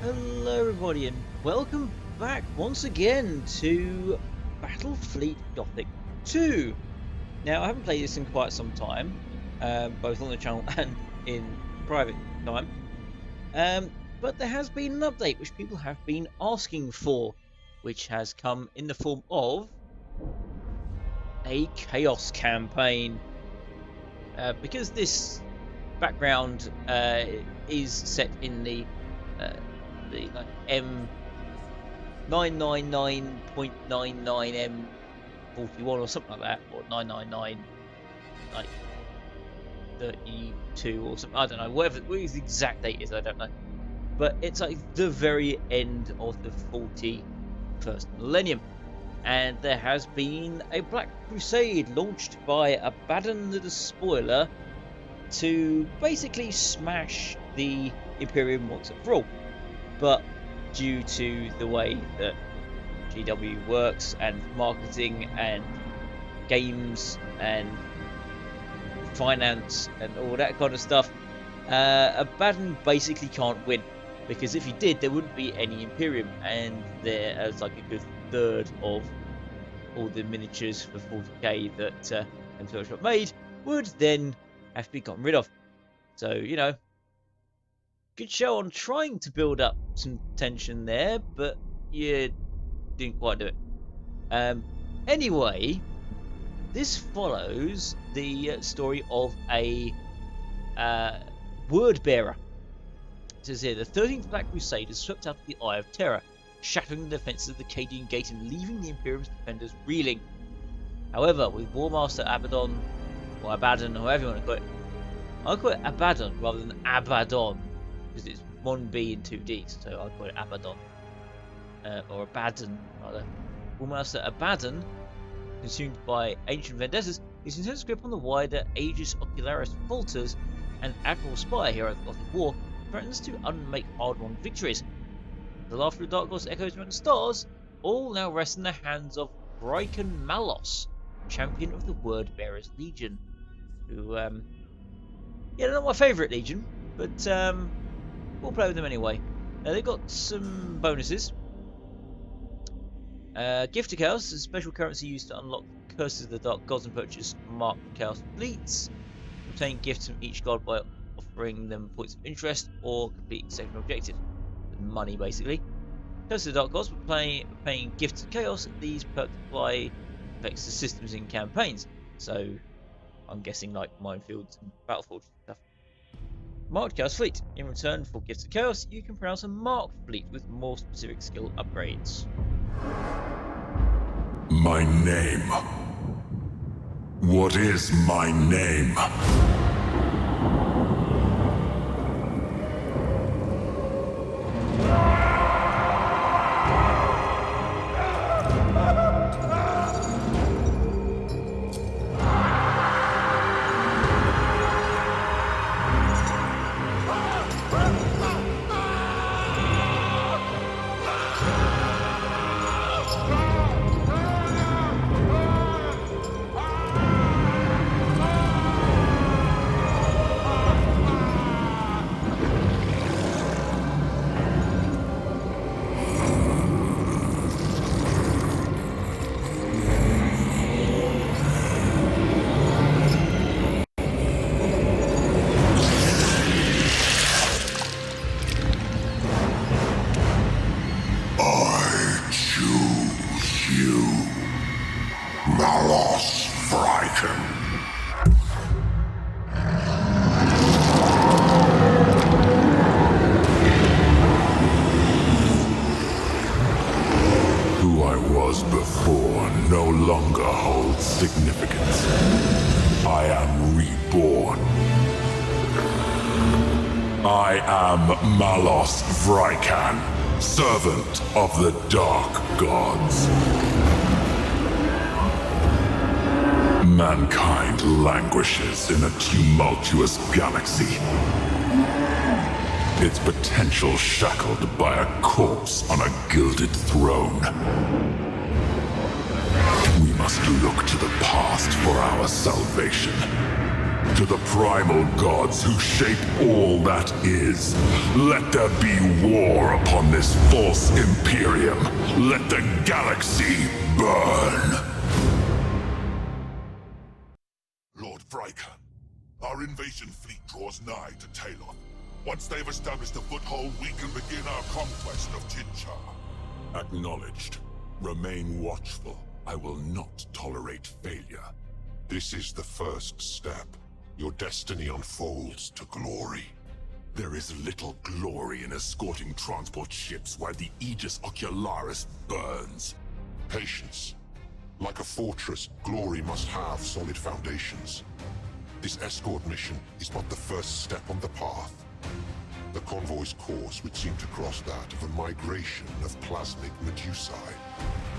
Hello everybody and welcome back once again to Battlefleet Gothic 2. Now I haven't played this in quite some time, both on the channel and in private time, but there has been an update which people have been asking for, which has come in the form of a Chaos campaign. Because this background is set in the like M999.99 M41 or something like that, or 999 like 32 or something. I don't know. Whatever the exact date is, I don't know. But it's like the very end of the 41st millennium, and there has been a Black Crusade launched by Abaddon the Despoiler to basically smash the Imperium once and for all. But due to the way that GW works and marketing and games and finance and all that kind of stuff, Abaddon basically can't win, because if he did, there wouldn't be any Imperium, and there's like a good third of all the miniatures for 40k that M12 made would then have to be gotten rid of. So, you know, good show on trying to build up some tension there, but you didn't quite do it. Anyway, this follows the story of a word bearer. It says here, the 13th Black Crusade has swept out of the Eye of Terror, shattering the defences of the Cadian Gate and leaving the Imperium's defenders reeling. However, with Warmaster Abaddon, or Abaddon, or however you want to call it, I'll call it Abaddon rather than Abaddon, because it's 1B and 2D, so I'll call it Abaddon. Or Abaddon, rather. Warmaster Abaddon, consumed by ancient vendettas, his intense grip on the wider Aegis Ocularis falters, and Admiral Spire, hero of the Gothic War, threatens to unmake hard-won victories. The laughter of Dark Gods echoes around the stars, all now rest in the hands of Bryken Malos, champion of the Word-Bearers Legion, who, yeah, they're not my favourite Legion, but we'll play with them anyway. They've got some bonuses. Gift to Chaos is a special currency used to unlock Curses of the Dark Gods and purchase marked Chaos fleets. Obtain gifts from each god by offering them points of interest or completing second objective. Money, basically. Curses of the Dark Gods, but paying gifts to Chaos, these perks apply effects to systems in campaigns. So, I'm guessing like minefields and Battlefield stuff. Marked Chaos Fleet. In return for gifts to Chaos, you can pronounce a marked fleet with more specific skill upgrades. My name. What is my name? Who I was before no longer holds significance. I am reborn. I am Malos Vrykan, servant of the Dark Gods. Mankind languishes in a tumultuous galaxy, its potential shackled by a corpse on a gilded throne. We must look to the past for our salvation. To the primal gods who shape all that is, let there be war upon this false Imperium. Let the galaxy burn. Lord Vrika, our invasion fleet draws nigh to Talon. Once they've established a foothold, we can begin our conquest of Tinchar. Acknowledged. Remain watchful. I will not tolerate failure. This is the first step. Your destiny unfolds to glory. There is little glory in escorting transport ships while the Aegis Ocularis burns. Patience. Like a fortress, glory must have solid foundations. This escort mission is but the first step on the path. The convoy's course would seem to cross that of a migration of plasmic Medusae.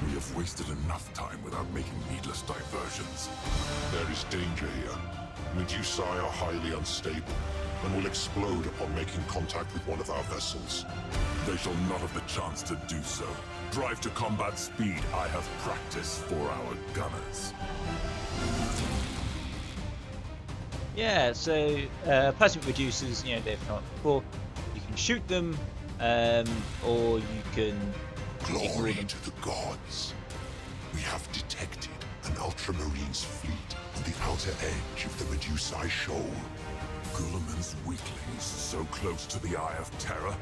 We have wasted enough time without making needless diversions. There is danger here. Medusae are highly unstable, and will explode upon making contact with one of our vessels. They shall not have the chance to do so. Drive to combat speed. I have practice for our gunners. Yeah, so plasmic reducers, you know, they've come up before. You can shoot them, or you can ignore Glory them. to the gods. We have detected an Ultramarine's fleet on the outer edge of the Medusae Shoal. Guilliman's weaklings so close to the Eye of Terror.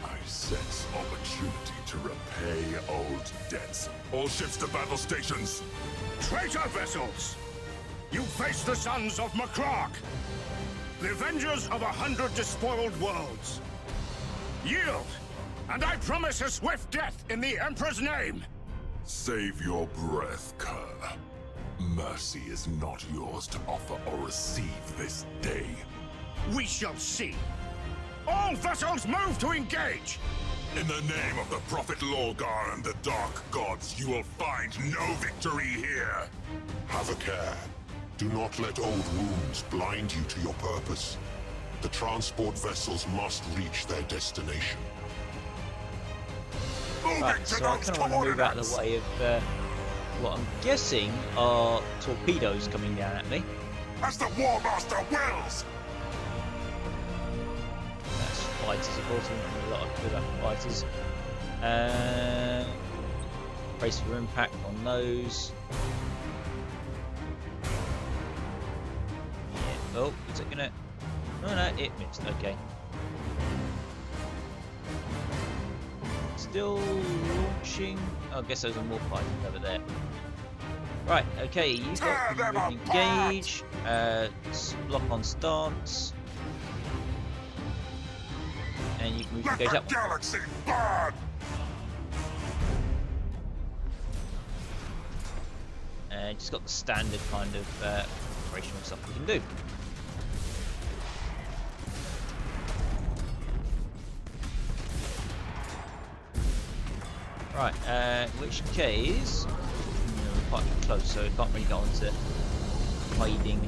I sense opportunity to repay old debts. All ships to battle stations. Traitor vessels! You face the sons of Maclark, the avengers of 100 despoiled worlds. Yield, and I promise a swift death in the Emperor's name! Save your breath, Kerr. Mercy is not yours to offer or receive this day. We shall see. All vessels move to engage! In the name of the Prophet Lorgar and the Dark Gods, you will find no victory here! Have a care. Do not let old wounds blind you to your purpose. The transport vessels must reach their destination. Right, so I kind of want to move out of the way of what I'm guessing are torpedoes coming down at me. As the War Master wills! That's fighters, of course, a lot of good fighters. Brace for impact on those. Yeah. Oh, is it gonna? Oh no, it missed. Okay. Still launching. Oh, I guess those are more fighters over there. Right. Okay. You've got to engage. Lock on stance. And you can move to engage that one. Galaxy burn! Just got the standard kind of operational stuff we can do. Right, in which case, we're quite close, so I can't really go on to hiding.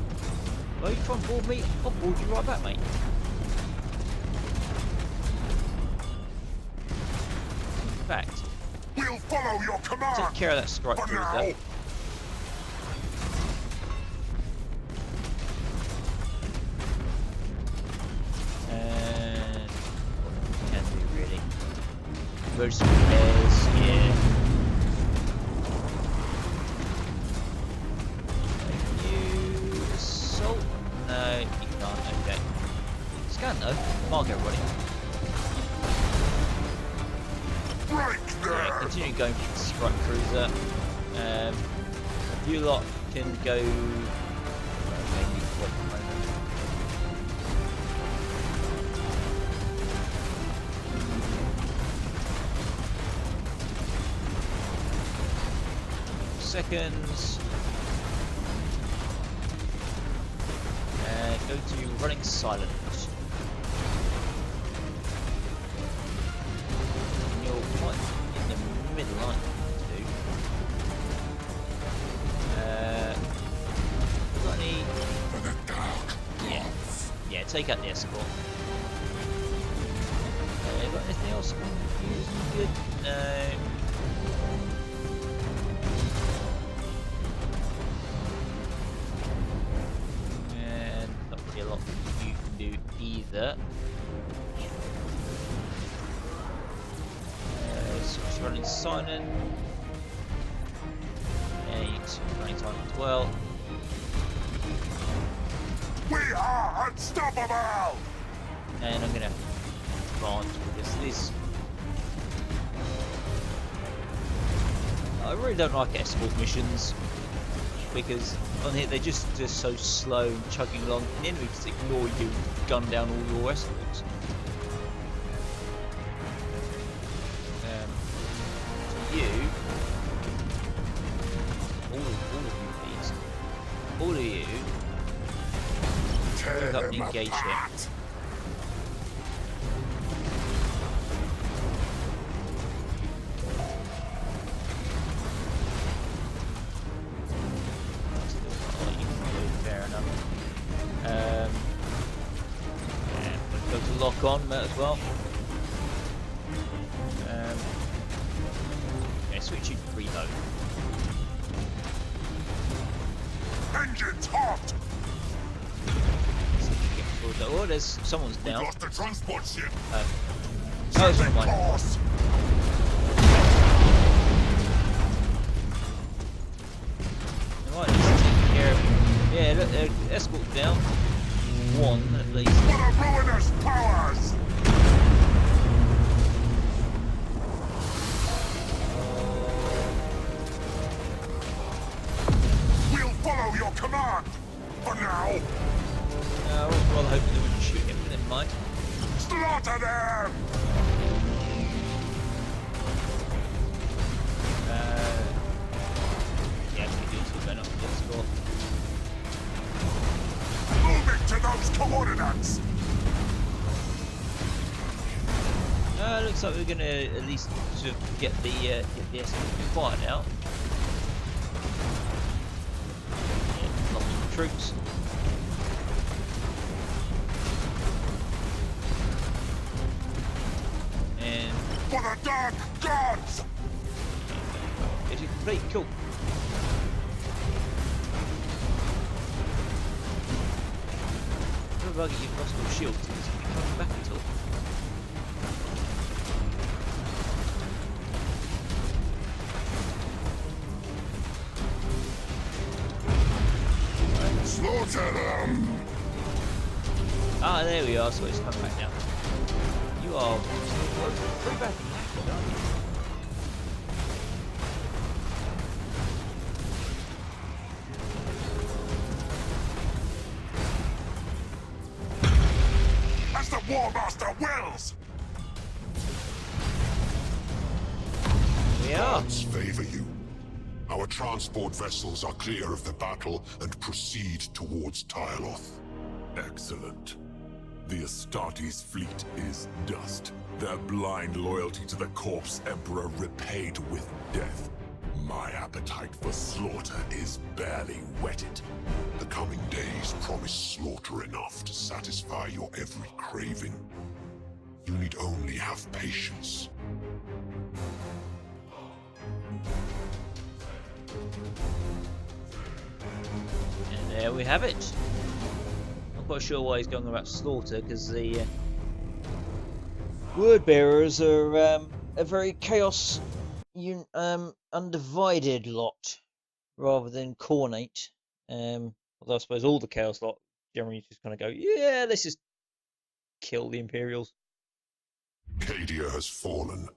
Well, you try and board me, I'll board you right back, mate. In fact, We'll follow your command! take care of that strike For now! cruiser. What can do really? Emergency repairs, yeah. Can you assault? No, you can't. Okay. Scan though. Mark everybody. Break Yeah, there! continue going for the strike cruiser. You lot can go. Maybe wait a moment. Seconds. Go to running silent. And you're quite in the middle, aren't you? Got any? For the dark Yeah. gods. Yeah, take out the escort. Got anything else I can use? Good? No. that. Switch running Silent. Yeah, you can switch running Silent as well. We are unstoppable! And I'm gonna advance because this. I really don't like escort missions because on here they're just so slow and chugging along. The enemy just ignore you, gun down all your escorts. To you, all of you, pick up and engage him. Lock on that as well. Yeah, switch you to reload. Engines hot! Oh, there's someone's We down. lost the transport ship. Oh, it's not mine. Course. Right, let's take care of. Yeah, look, escort down. One at least. What a ruinous powers! We'll follow your command! For now! I was rather hoping they wouldn't shoot him, but never mind. Slaughter them! Yeah, we can do some better on this score. Moving to those coordinates! Looks like we're gonna at least sort of get the escort fired out. Yeah, lots of troops. And For the dark gods! is it complete? Cool. What about you've lost your shield? It's coming back at all. Slaughter them! Ah, there we are. So it's coming back now. You are pretty bad knackered, aren't you? As the War Master wills! We are. Gods favor you. Our transport vessels are clear of the battle and proceed towards Tyloth. Excellent. The Astartes fleet is dust. Their blind loyalty to the Corpse Emperor repaid with death. My appetite for slaughter is barely whetted. The coming days promise slaughter enough to satisfy your every craving. You need only have patience. And there we have it. Not quite sure why he's going about slaughter, because the word bearers are a very chaos, undivided lot, rather than cornate. Although I suppose all the chaos lot generally just kind of go, yeah, let's just kill the Imperials. Cadia has fallen,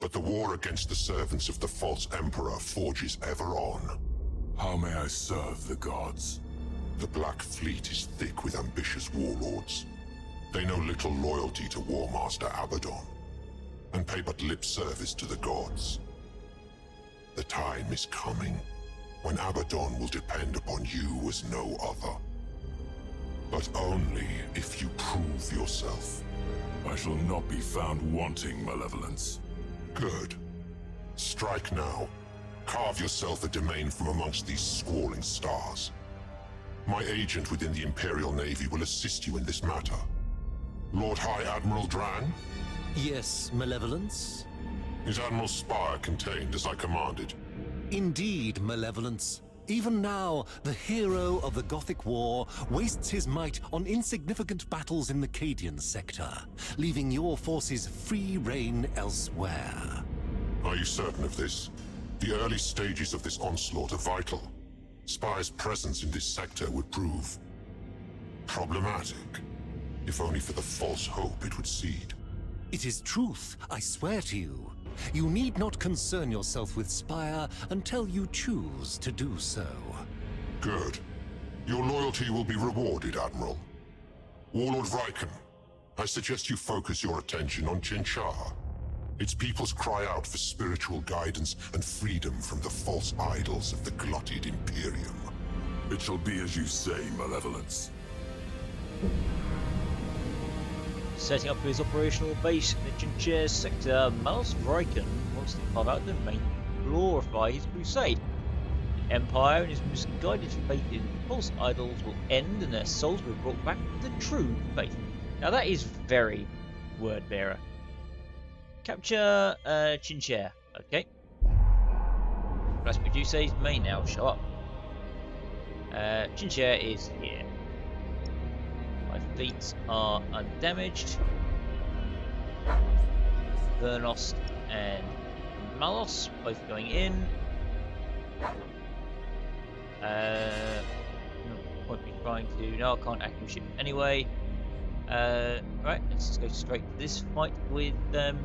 but the war against the servants of the false Emperor forges ever on. How may I serve the gods? The Black Fleet is thick with ambitious warlords. They know little loyalty to War Master Abaddon, and pay but lip service to the gods. The time is coming when Abaddon will depend upon you as no other. But only if you prove yourself. I shall not be found wanting malevolence. Good. Strike now. Carve yourself a domain from amongst these squalling stars. My agent within the Imperial Navy will assist you in this matter. Lord High Admiral Drang? Yes, Malevolence? Is Admiral Spire contained as I commanded? Indeed, Malevolence. Even now, the hero of the Gothic War wastes his might on insignificant battles in the Cadian sector, leaving your forces free rein elsewhere. Are you certain of this? The early stages of this onslaught are vital. Spire's presence in this sector would prove problematic, if only for the false hope it would seed. It is truth, I swear to you. You need not concern yourself with Spire until you choose to do so. Good. Your loyalty will be rewarded, Admiral. Warlord Riken, I suggest you focus your attention on Chinchar. Its peoples cry out for spiritual guidance and freedom from the false idols of the glutted Imperium. It shall be as you say, Malevolence. Setting up his operational base in the Chinchar sector, Malus Riken wants to carve out the main glorify his crusade. The Empire and his misguided faith in false idols will end and their souls will be brought back to the true faith. Now that is very word-bearer. Capture Chinchar. Okay. Plus Medusa's may now show up. Chinchar is here. My fleets are undamaged. Vernost and Malos both going in. No point me trying to. No, I can't active ship anyway. Right, let's just go straight to this fight with the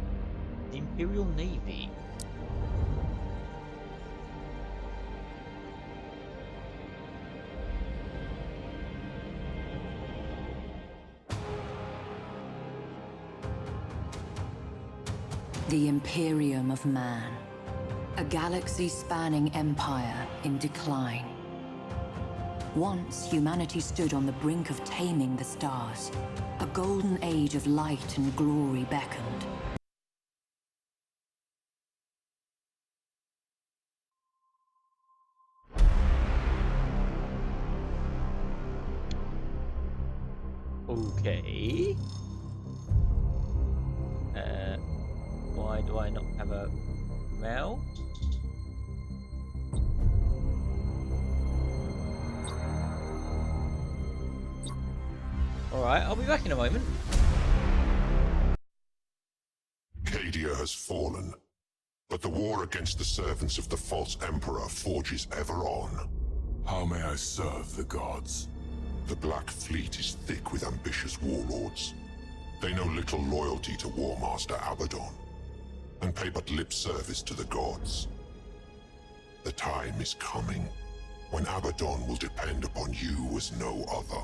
Imperial Navy. The Imperium of Man. A galaxy-spanning empire in decline. Once, humanity stood on the brink of taming the stars. A golden age of light and glory beckoned. Okay. Why do I not have a mouse? Alright, I'll be back in a moment. Cadia has fallen, but the war against the servants of the false Emperor forges ever on. How may I serve the gods? The Black Fleet is thick with ambitious warlords. They know little loyalty to War Master Abaddon, and pay but lip service to the gods. The time is coming when Abaddon will depend upon you as no other.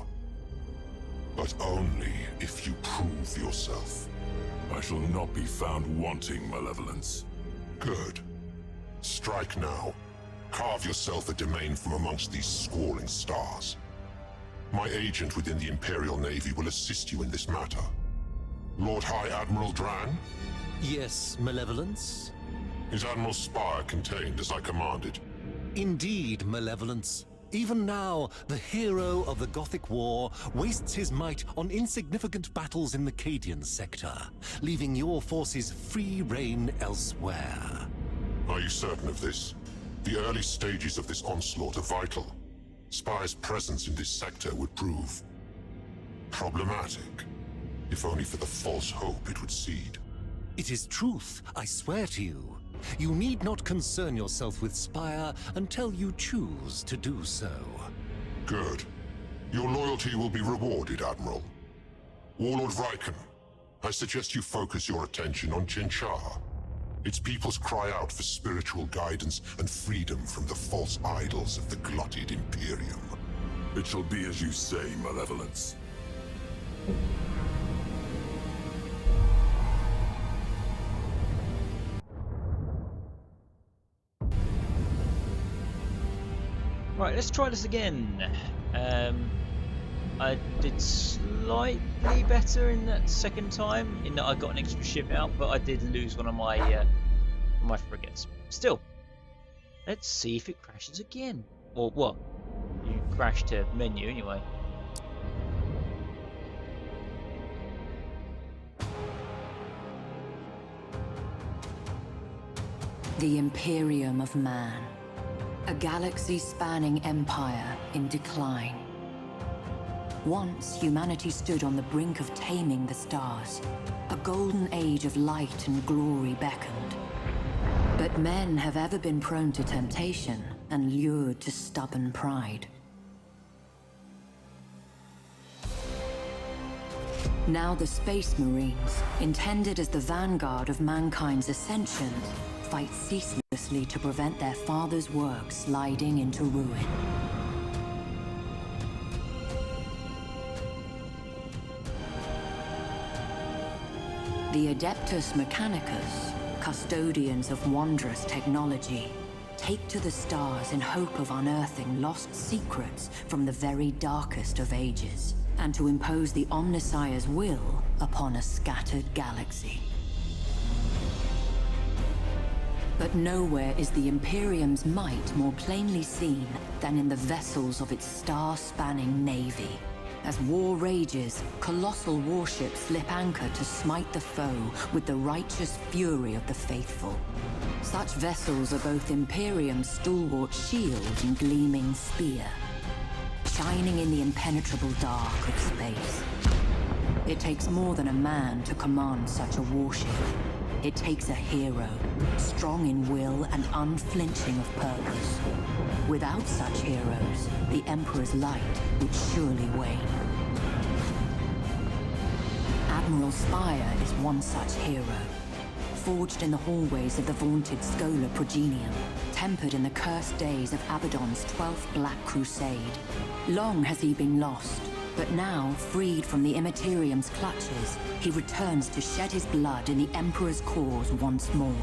But only if you prove yourself. I shall not be found wanting, Malevolence. Good. Strike now. Carve yourself a domain from amongst these squalling stars. My agent within the Imperial Navy will assist you in this matter. Lord High Admiral Dran? Yes, Malevolence? Is Admiral Spire contained as I commanded? Indeed, Malevolence. Even now, the hero of the Gothic War wastes his might on insignificant battles in the Cadian sector, leaving your forces free rein elsewhere. Are you certain of this? The early stages of this onslaught are vital. Spire's presence in this sector would prove problematic, if only for the false hope it would seed. It is truth, I swear to you. You need not concern yourself with Spire until you choose to do so. Good. Your loyalty will be rewarded, Admiral. Warlord Riken, I suggest you focus your attention on Chinchar. Its peoples cry out for spiritual guidance and freedom from the false idols of the glutted Imperium. It shall be as you say, Malevolence. Right, let's try this again. I did slightly better in that second time, in that I got an extra ship out, but I did lose one of my my frigates. Still, let's see if it crashes again. Or what? You crashed to menu anyway. The Imperium of Man. A galaxy-spanning empire in decline. Once, humanity stood on the brink of taming the stars. A golden age of light and glory beckoned. But men have ever been prone to temptation and lured to stubborn pride. Now the Space Marines, intended as the vanguard of mankind's ascension, fight ceaselessly to prevent their father's work sliding into ruin. The Adeptus Mechanicus, custodians of wondrous technology, take to the stars in hope of unearthing lost secrets from the very darkest of ages, and to impose the Omnissiah's will upon a scattered galaxy. But nowhere is the Imperium's might more plainly seen than in the vessels of its star-spanning navy. As war rages, colossal warships slip anchor to smite the foe with the righteous fury of the faithful. Such vessels are both Imperium's stalwart shield and gleaming spear, shining in the impenetrable dark of space. It takes more than a man to command such a warship. It takes a hero, strong in will and unflinching of purpose. Without such heroes, the Emperor's light would surely wane. Admiral Spire is one such hero, forged in the hallways of the vaunted Schola Progenium, tempered in the cursed days of Abaddon's 12th Black Crusade. Long has he been lost, but now, freed from the Immaterium's clutches, he returns to shed his blood in the Emperor's cause once more.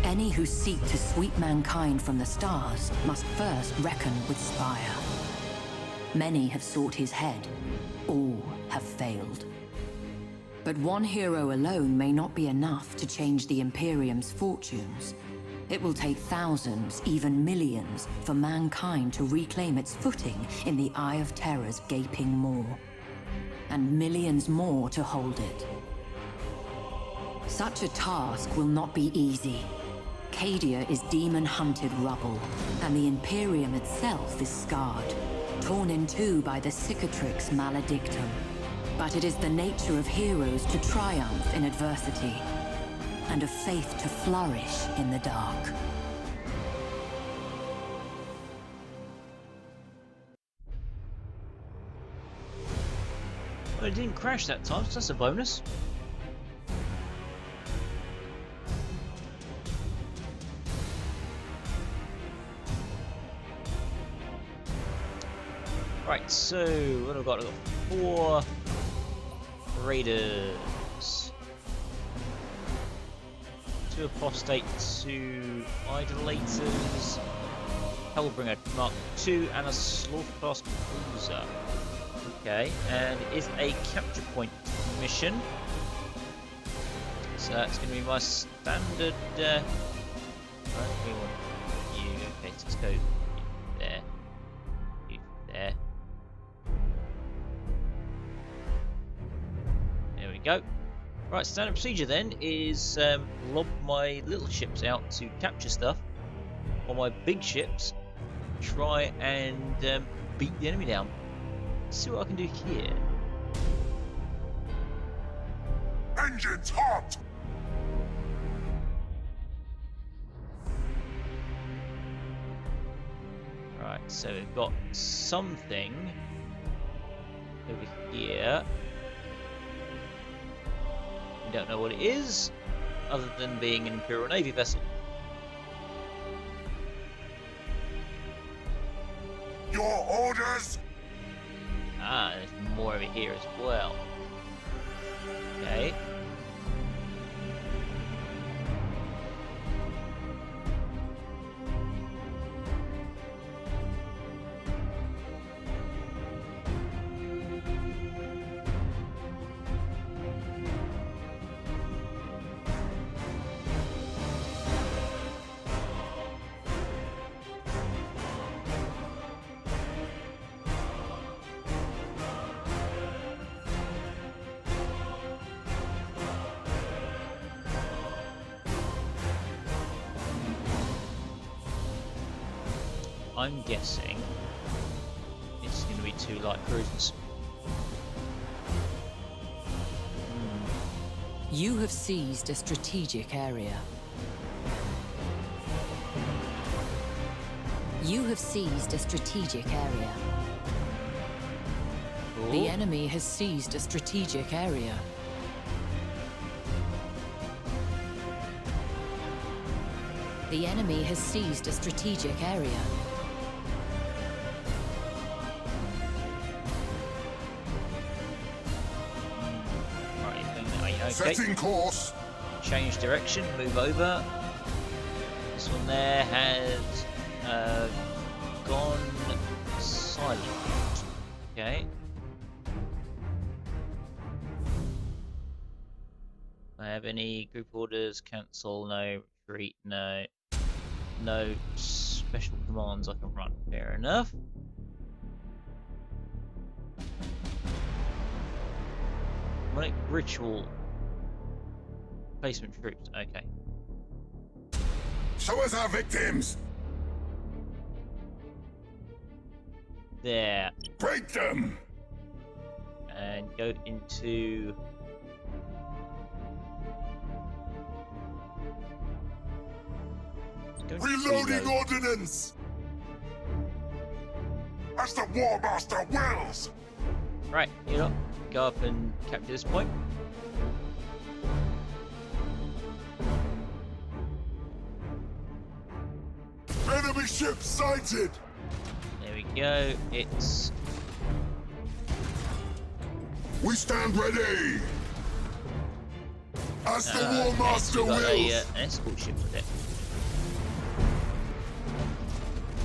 Any who seek to sweep mankind from the stars must first reckon with Spire. Many have sought his head. All have failed. But one hero alone may not be enough to change the Imperium's fortunes. It will take thousands, even millions, for mankind to reclaim its footing in the Eye of Terror's gaping maw. And millions more to hold it. Such a task will not be easy. Cadia is demon-hunted rubble, and the Imperium itself is scarred, torn in two by the cicatrix maledictum. But it is the nature of heroes to triumph in adversity, and of faith to flourish in the dark. Well, it didn't crash that time, so that's a bonus. Right, so what have I got? I've got 4 raiders. 2 apostate, 2 idolaters, Hellbringer Mark II, and a Slaughterclass Cruiser. Okay, and it is a capture point mission. So that's going to be my standard. Right, we want you. Okay, so let's go there. You there. There we go. Right, standard procedure then is lob my little ships out to capture stuff, while my big ships try and beat the enemy down. Let's see what I can do here. Engines hot! Right, so we've got something over here. We don't know what it is, other than being an Imperial Navy vessel. Your orders? Ah, there's more over here as well. Okay. I'm guessing it's going to be 2 light cruisers. You have seized a strategic area. You have seized a strategic area. Cool. The enemy has seized a strategic area. The enemy has seized a strategic area. Right, okay. Setting course. Change direction, move over. This one there has gone silent. Okay. I have any group orders? Cancel, no. Retreat, no. No special commands I can run. Fair enough. Demonic ritual. Placement troops, okay. Show us our victims. There. Break them. And go into Reloading ordnance. As the War Master wills. Right, you know, go up and capture this point. Enemy ship sighted. There we go. It's We stand ready. As the War okay, Master so we got wills. an escort ship with it.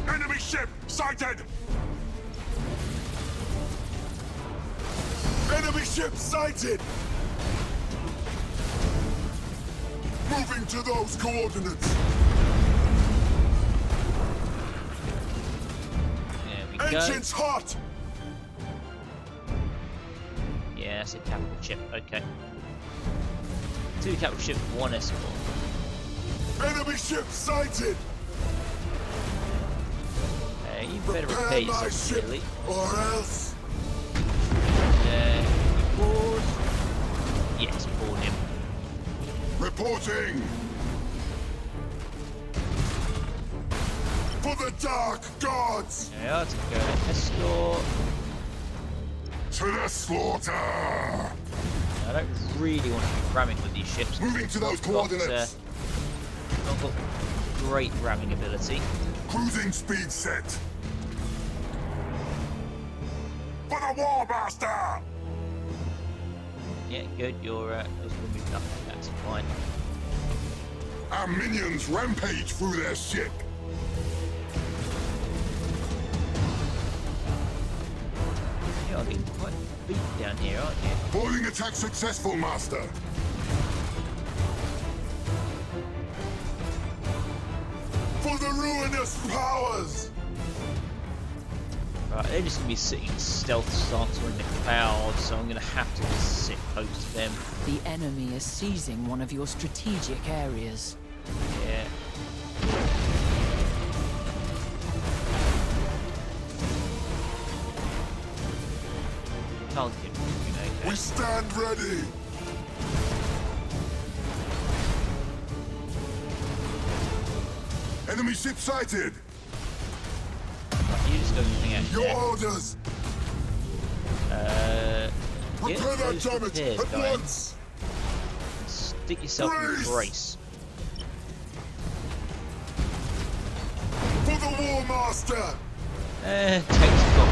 Enemy ship sighted. Enemy ship sighted. Moving to those coordinates. There we go. Engines hot. Yeah, that's a capital ship. Okay. 2 capital ships, 1 escort. Enemy ship sighted. You better Prepare repair my yourself, ship, really. or else. Board. Yes, board him. Reporting. For the Dark Gods. There we are, to go escort. To the slaughter. I don't really want to be ramming with these ships. Moving to those Not got, coordinates. Not got great ramming ability. Cruising speed set. For the War Master. Yeah, good. You're moving up. That's fine. Our minions rampage through their ship. You're getting quite beat down here, aren't you? Boarding attack successful, Master. For the ruinous powers. Right, they're just going to be sitting in stealth stance or in the clouds, so I'm going to have to just sit close to them. The enemy is seizing one of your strategic areas. Yeah. Target, you know. We stand ready. Enemy ship sighted. You just go hang out Your there. orders. Get Repair that those damage repairs at going. once. Stick yourself in Brace! brace. For the War Master. Takes got.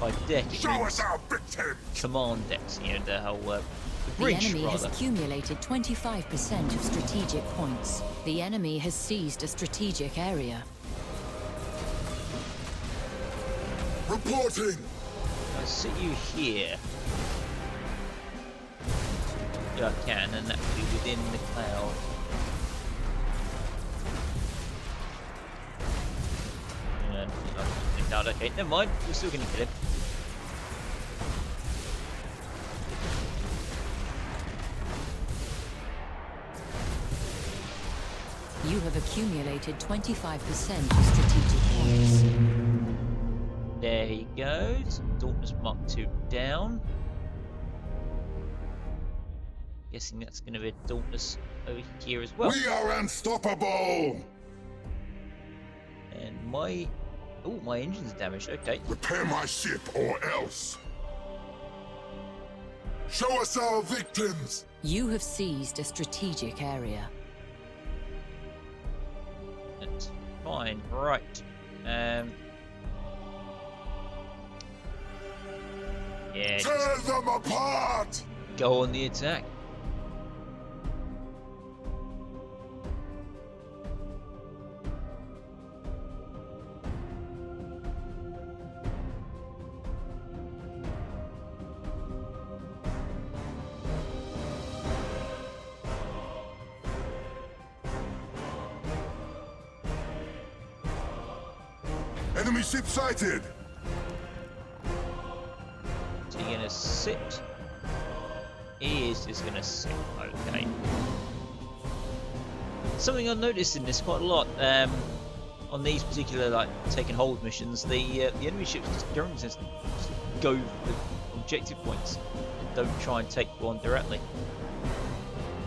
By deck, it Show means us our victims. command decks, you know, the whole the The bridge, enemy has rather. accumulated 25% of strategic points. The enemy has seized a strategic area. Reporting. I'll sit you here. Yeah, I can, and that will be within the cloud. Okay, never mind. We're still going to kill him. You You have accumulated 25% of strategic points. There he goes. Dauntless Mark II down. Guessing that's going to be a Dauntless over here as well. We are unstoppable! And my... Oh, my engine's damaged. Okay. Repair my ship or else. Show us our victims! You have seized a strategic area. That's fine. Right. Yeah, Tear them apart! go on the attack. Enemy ship sighted! So you're gonna sit. He is just gonna sit. Okay. Something I've noticed in this quite a lot. On these particular like take and hold missions, the enemy ships just don't just go for the objective points and don't try and take one directly,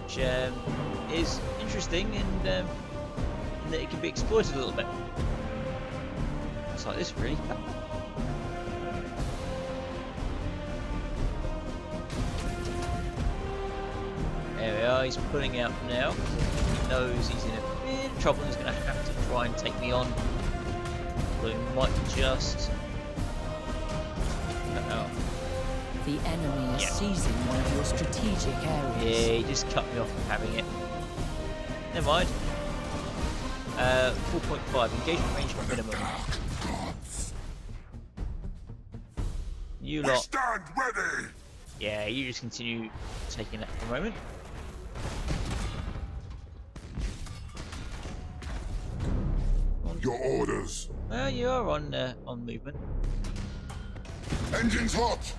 which is interesting and that it can be exploited a little bit. It's like this, really. There we are, he's pulling out now. He knows he's in a bit of trouble and he's going to have to try and take me on. But he might just... The enemy is seizing one of your strategic areas. Yeah, he just cut me off from having it. Never mind. 4.5, engagement range minimum. You We lot. stand ready! Yeah, you just continue taking that for a moment. Your orders. Well, you are on movement. Engines hot!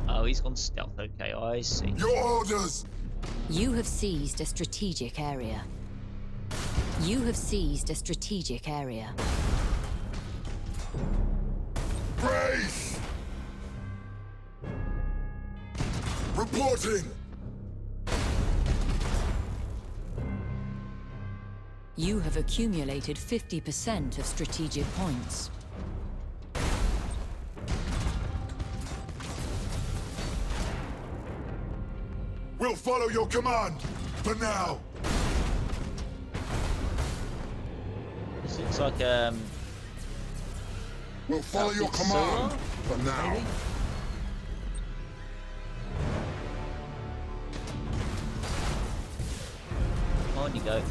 Oh, he's gone stealth. Okay, I see. Your orders! You have seized a strategic area. You have seized a strategic area. Brace! Reporting! You have accumulated 50% of strategic points. We'll follow your command, for now! This looks like We'll follow your Battlefleet command, Solar, for now! maybe? On you go.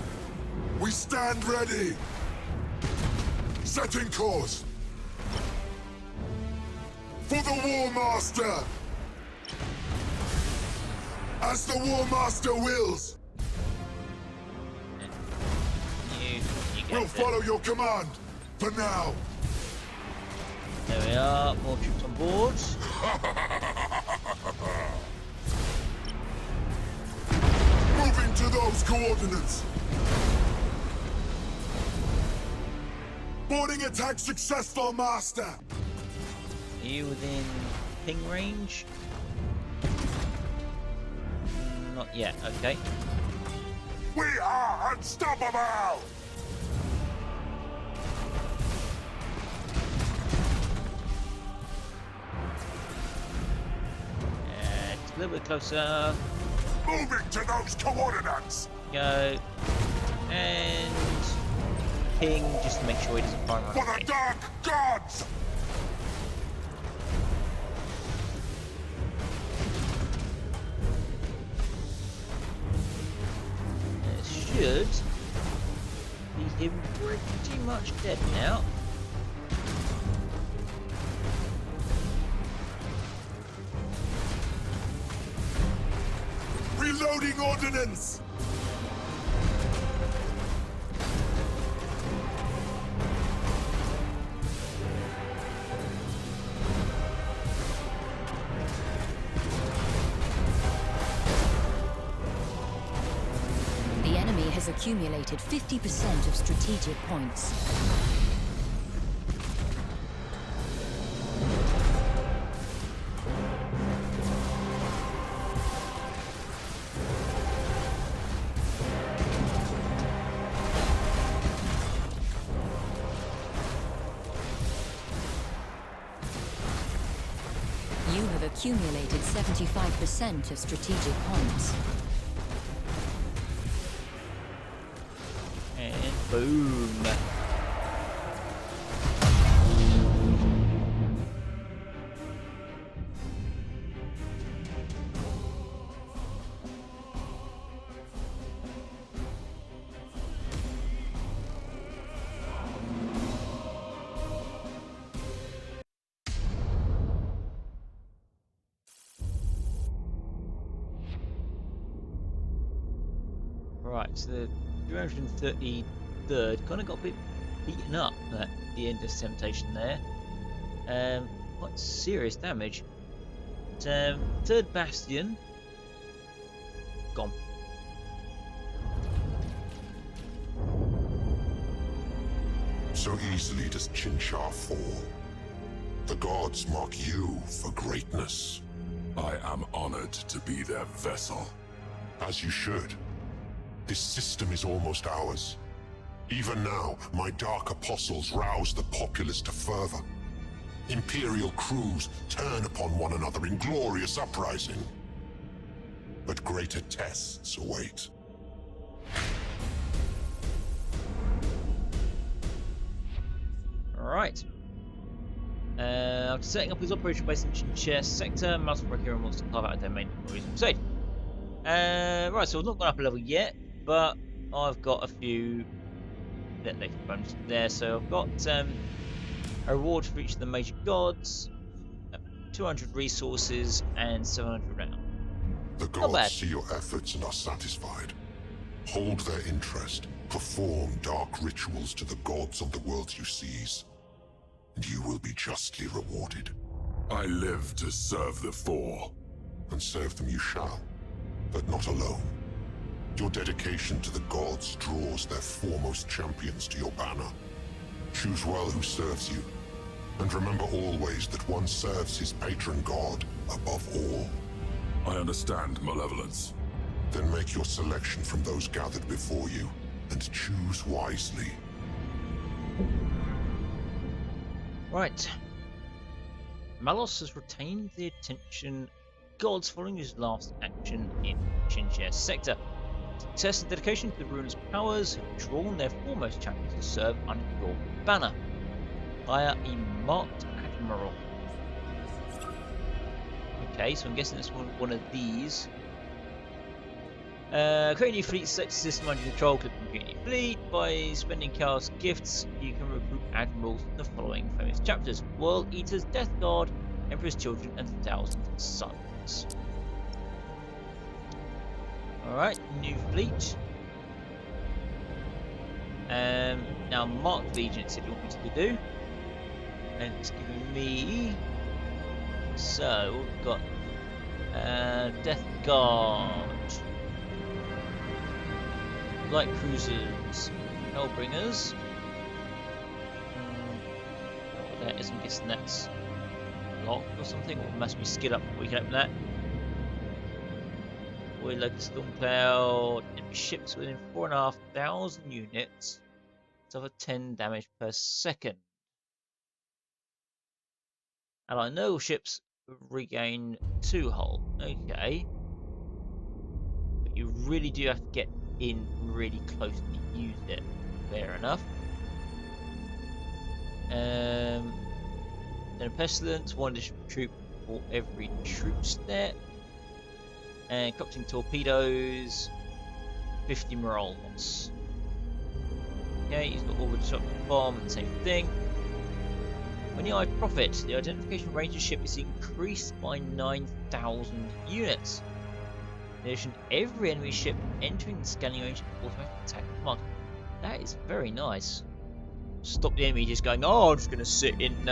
We stand ready! Setting course! For the War Master! As the War Master wills! You get We'll it. follow your command, for now! There we are. More troops on board. Moving to those coordinates! Boarding attack successful, Master! Are you within ping range? Not yet. Okay. We are unstoppable! It's a little bit closer. Moving to those coordinates! Go. And ping just to make sure he doesn't fire For the on. Dark Gods! Should be him pretty much dead now. Reloading ordnance! The enemy has has accumulated 50% of strategic points. You have accumulated 75% of strategic points. And boom. Right, so the 333rd kind of got a bit beaten up at the end of Temptation there. Quite serious damage. But, third Bastion gone. So easily does Chinchar fall. The gods mark you for greatness. I am honored to be their vessel. As you should. This system is almost ours. Even now, my dark apostles rouse the populace to fervor. Imperial crews turn upon one another in glorious uprising. But greater tests await. Right. After setting up his operation base in Chinchar sector, multiple Imperium wants to carve out a domain for his crusade. Right, so I've not gone up a level yet, but I've got a few detonator bonuses there. So I've got a reward for each of the major gods, 200 resources, and 700 round. The gods see your efforts and are satisfied. Hold their interest, perform dark rituals to the gods of the worlds you seize, and you will be justly rewarded. I live to serve the Four. And serve them you shall, but not alone. Your dedication to the gods draws their foremost champions to your banner. Choose well who serves you, and remember always that one serves his patron god above all. I understand, Malevolence. Then make your selection from those gathered before you, and choose wisely. Right. Malos has retained the attention of gods following his last action in Chinchar sector. Success and dedication to the ruler's powers have drawn their foremost champions to serve under your banner. Hire a marked admiral. Okay, so I'm guessing it's one of these. Create a new fleet, select system under control, click on create a new fleet. By spending chaos gifts, you can recruit admirals in the following famous chapters: World Eaters, Death Guard, Emperor's Children, and Thousand Sons. Alright, new fleet. Now marked Legion said you want me to do. And it's giving me, so we've got Death Guard, Light Cruisers, Hellbringers. What that is, I'm guessing that's locked or something, or must be skid up before we can open that. Void like Storm Cloud, enemy ships within 4,500 units, suffer 10 damage per second. Allied naval ships regain 2 hull. Okay. But you really do have to get in really close to use it. Fair enough. Then a Pestilence, 1 additional troop for every troop step. And corrupting torpedoes, 50 morale loss. Okay, he's got orbital disruptive bomb, same thing. When you profit, the identification range of ship is increased by 9,000 units. In addition, every enemy ship entering the scanning range automatically attack the mark. That is very nice. Stop the enemy just going, oh, I'm just going to sit in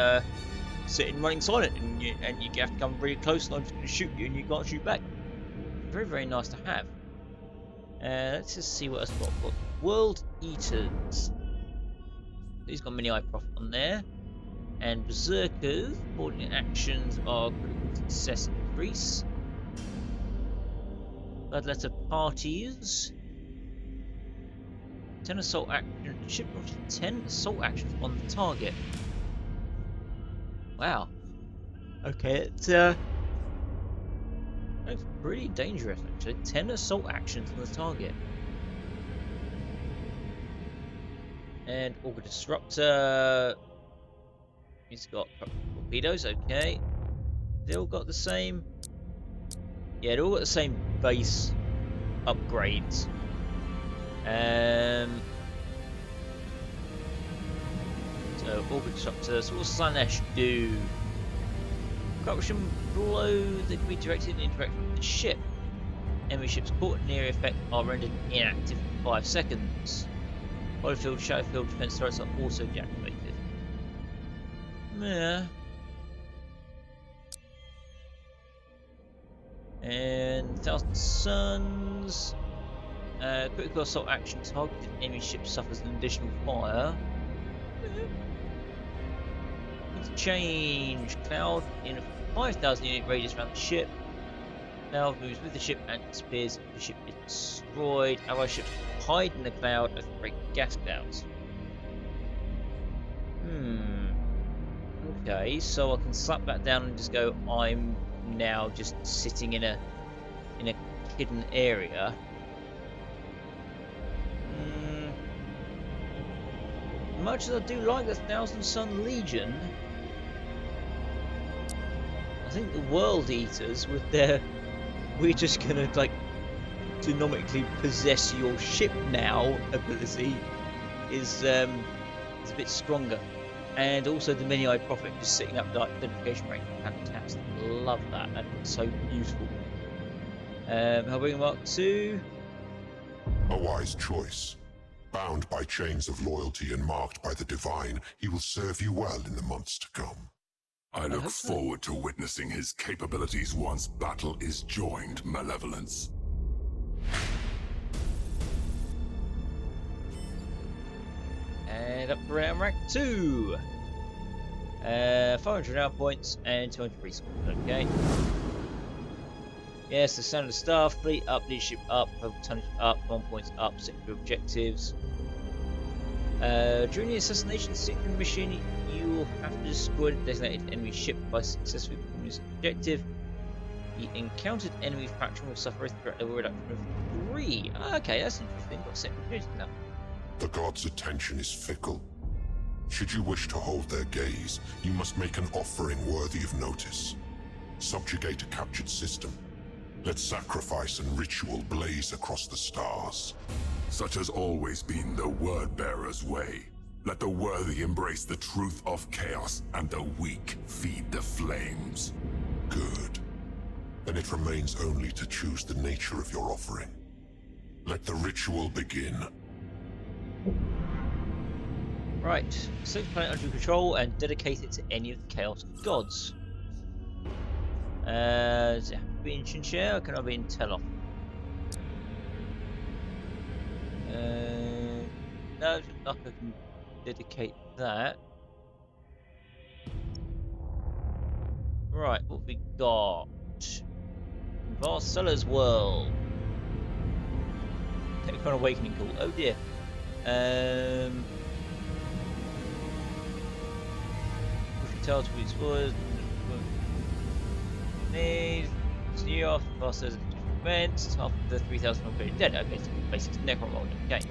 running silent, and you have to come really close, and I'm just going to shoot you, and you can't shoot back. Very, very nice to have. Let's just see what else we've got. We've got World Eaters. He's got mini eye profit on there. And Berserkers, coordinate actions are critical success increase. Bloodletter parties. 10 assault action, ship launches 10 assault actions on the target. Wow. Okay, that's pretty dangerous actually. 10 assault actions on the target. And Auger Disruptor. He's got torpedoes, okay. They all got the same. Yeah, they all got the same base upgrades. So Auger Disruptor. So what's Slanesh do? Corruption blow that can be directed in interaction with the ship. Enemy ships caught in the area effect are rendered inactive for 5 seconds. Battlefield, Shadowfield defense turrets are also deactivated. Yeah. And 1,000 Suns. Critical assault action targeted enemy ship suffers an additional fire. Change cloud in a 5,000 unit radius around the ship. Cloud moves with the ship and disappears if the ship is destroyed. Ally ships hide in the cloud as they break gas clouds. Okay, so I can slap that down and just go, I'm now just sitting in a hidden area. Much as I do like the 1,000 Sun Legion, I think the World Eaters with their we're just gonna like denomically possess your ship now ability is a bit stronger. And also the mini-eyed prophet just sitting up the identification rate. Fantastic. Love that. That looks so beautiful. Hellbringer Mark II. A wise choice. Bound by chains of loyalty and marked by the divine, he will serve you well in the months to come. I look forward to witnessing his capabilities once battle is joined, Malevolence. And up to round rank 2. 500 hour points and 200 resources. Okay. Yes, the standard staff, fleet up, leadership up, tonnage up, 1 points up, secondary objectives. During the assassination secret mission, you will have to destroy the designated enemy ship by successfully performing this objective. The encountered enemy faction will suffer a threat level reduction of 3. Okay, that's interesting. Got second objective now. The gods' attention is fickle. Should you wish to hold their gaze, you must make an offering worthy of notice. Subjugate a captured system. Let sacrifice and ritual blaze across the stars. Such has always been the Word-Bearer's way. Let the worthy embrace the truth of chaos, and the weak feed the flames. Good. Then it remains only to choose the nature of your offering. Let the ritual begin. Right, select the planet under control and dedicate it to any of the Chaos Gods. Does it have to be in Chinchilla or can I be in Teloth? No, it looks like I can dedicate that. Right, what have we got? Varsella's World. Technicon Awakening Call. Oh dear. Tell to be explored. Need new off the Varsella's events. Half of the 3,000 upgraded dead. Okay, so basics Necron World. Okay.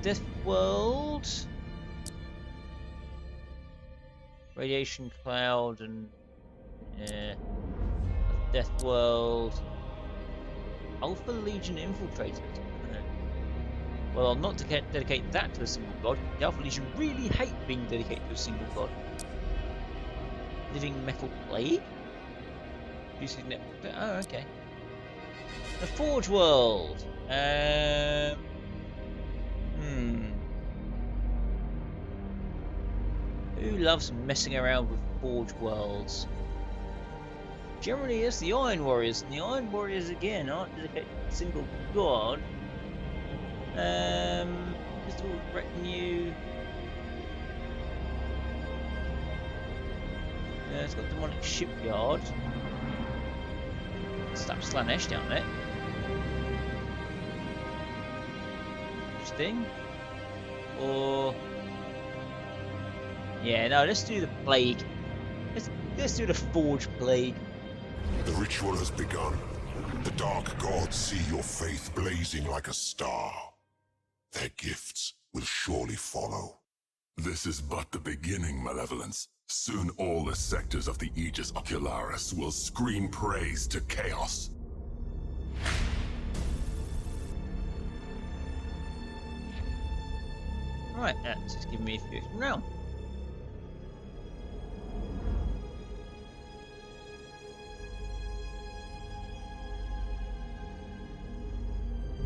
Death World. Radiation Cloud and Death World. Alpha Legion Infiltrators. Well, I'll not dedicate that to a single god. The Alpha Legion really hate being dedicated to a single god. Living Metal Plague? Oh, okay. The Forge World. Who loves messing around with Forge Worlds? Generally, it's the Iron Warriors, and the Iron Warriors again aren't dedicated to a single god. Physical retinue. It's got demonic shipyard. Slap Slanesh down there. Interesting. Or yeah, no, let's do the plague. Let's do the Forge Plague. The ritual has begun. The dark gods see your faith blazing like a star. Their gifts will surely follow. This is but the beginning, Malevolence. Soon all the sectors of the Aegis Ocularis will scream praise to Chaos. Right, that's just giving me a few extra round.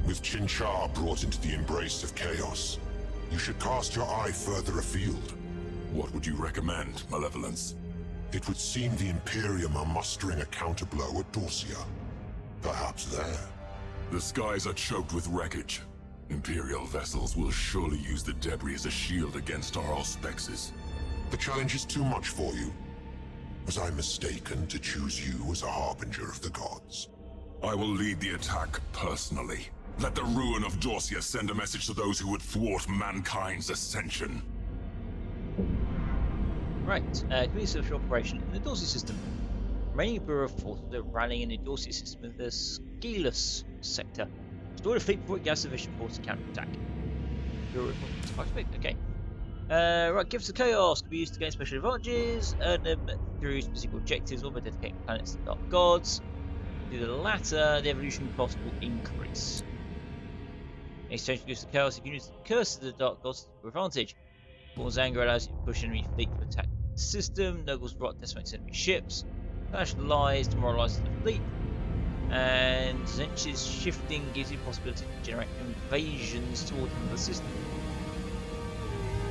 With Chinchar brought into the embrace of Chaos, you should cast your eye further afield. What would you recommend, Malevolence? It would seem the Imperium are mustering a counterblow at Dorsia. Perhaps there. The skies are choked with wreckage. Imperial vessels will surely use the debris as a shield against our auspexes. The challenge is too much for you. Was I mistaken to choose you as a harbinger of the gods? I will lead the attack personally. Let the ruin of Dorsia send a message to those who would thwart mankind's ascension. Right, complete social operation in the Dorsia system. Remaining Bureau forces are rallying in the Dorsia system in the Scalus sector. Restore the fleet before it gathers sufficient force to counter-attack. Bureau report. Okay. Right, gifts of chaos can be used to gain special advantages, earn them through specific objectives, or by dedicating planets to dark gods. Do the latter, the evolution cost will increase. In exchange for gifts of chaos, you can use the curse of the dark gods to advantage. Paul's anger allows you to push enemy fleet to attack the system. Nogle's rot decimates enemy ships. Clash lies demoralizes the fleet. And Zench's shifting gives you the possibility to generate invasions towards the system.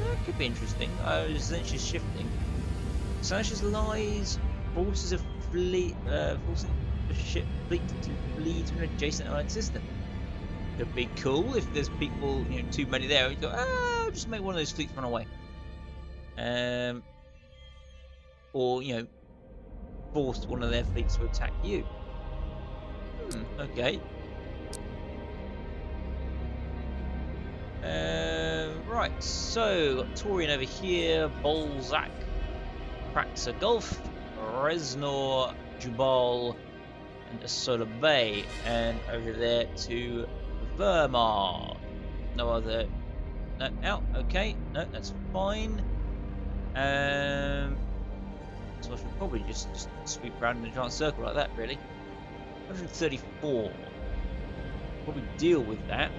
That could be interesting. Zench's shifting. Zench's lies forces a fleet, forcing a ship fleet to flee to an adjacent allied system. Could be cool if there's people, too many there. You go, I'll just make one of those fleets run away. Or force one of their fleets to attack you. Okay. Right, so got Taurian over here, Bolzac, Praxa Gulf, Reznor, Jubal, and Asola Bay, and over there to Vermar. No other. No, out. Okay, no, that's fine. So I should probably just sweep around in a giant circle like that, really. 134. Probably deal with that.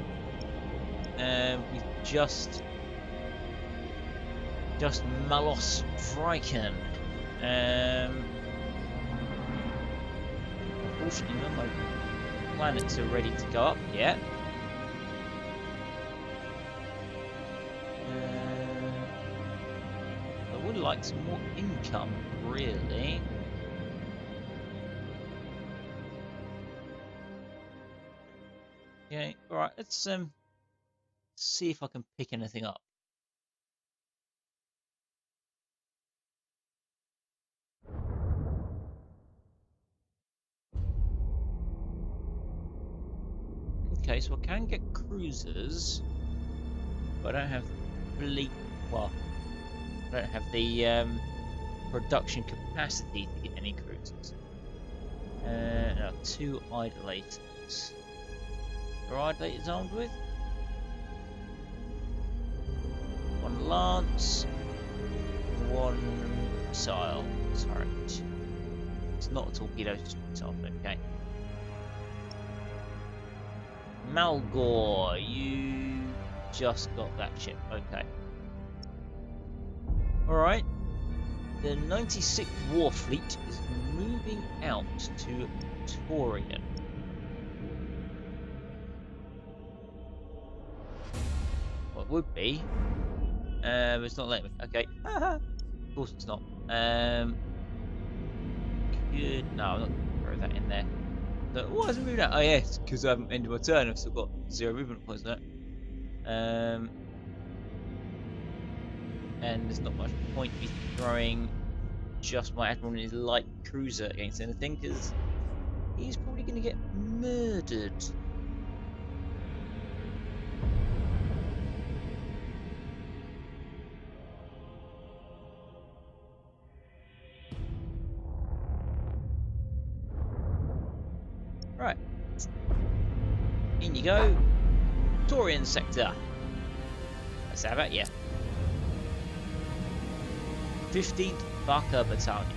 We just Malos Fryken. Unfortunately, none of my planets are ready to go up yet. I would like some more income, really. Okay, alright, let's see if I can pick anything up. Okay, so I can get cruisers, but I don't have fleet. Well, I don't have the production capacity to get any cruisers. No, 2 idolators. Are idolators armed with? 1 lance, 1 missile turret. It's not a torpedo, it's just missile. Okay. Malgor, you just got that ship. Okay. Alright. The 96th War Fleet is moving out to Taurian. Well, it would be. It's not letting me. Okay. Of course it's not. good. No, I'm not going to throw that in there. So, why hasn't moved out? Oh yes, because I haven't ended my turn. I've still got 0 movement points there. And there's not much point me throwing just my admiral and his light cruiser against anything, because he's probably going to get murdered. Right. In you go. Taurian sector. Let's have it, yeah. 15th Barker Battalion.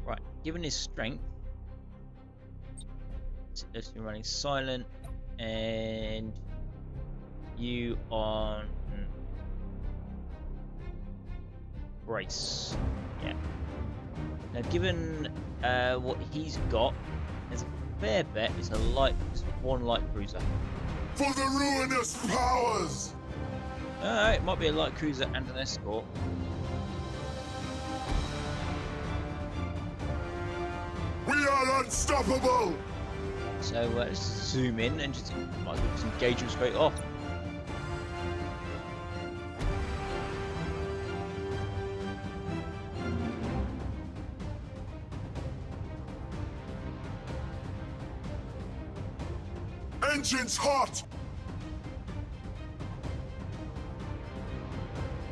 Right, given his strength, let's be running silent, and you on brace. Yeah. Now, given what he's got, there's a fair bet it's a one light cruiser. For the ruinous powers! Alright, might be a light cruiser and an escort. We are unstoppable! So let's zoom in and just might as well just engage him straight off. Engines hot!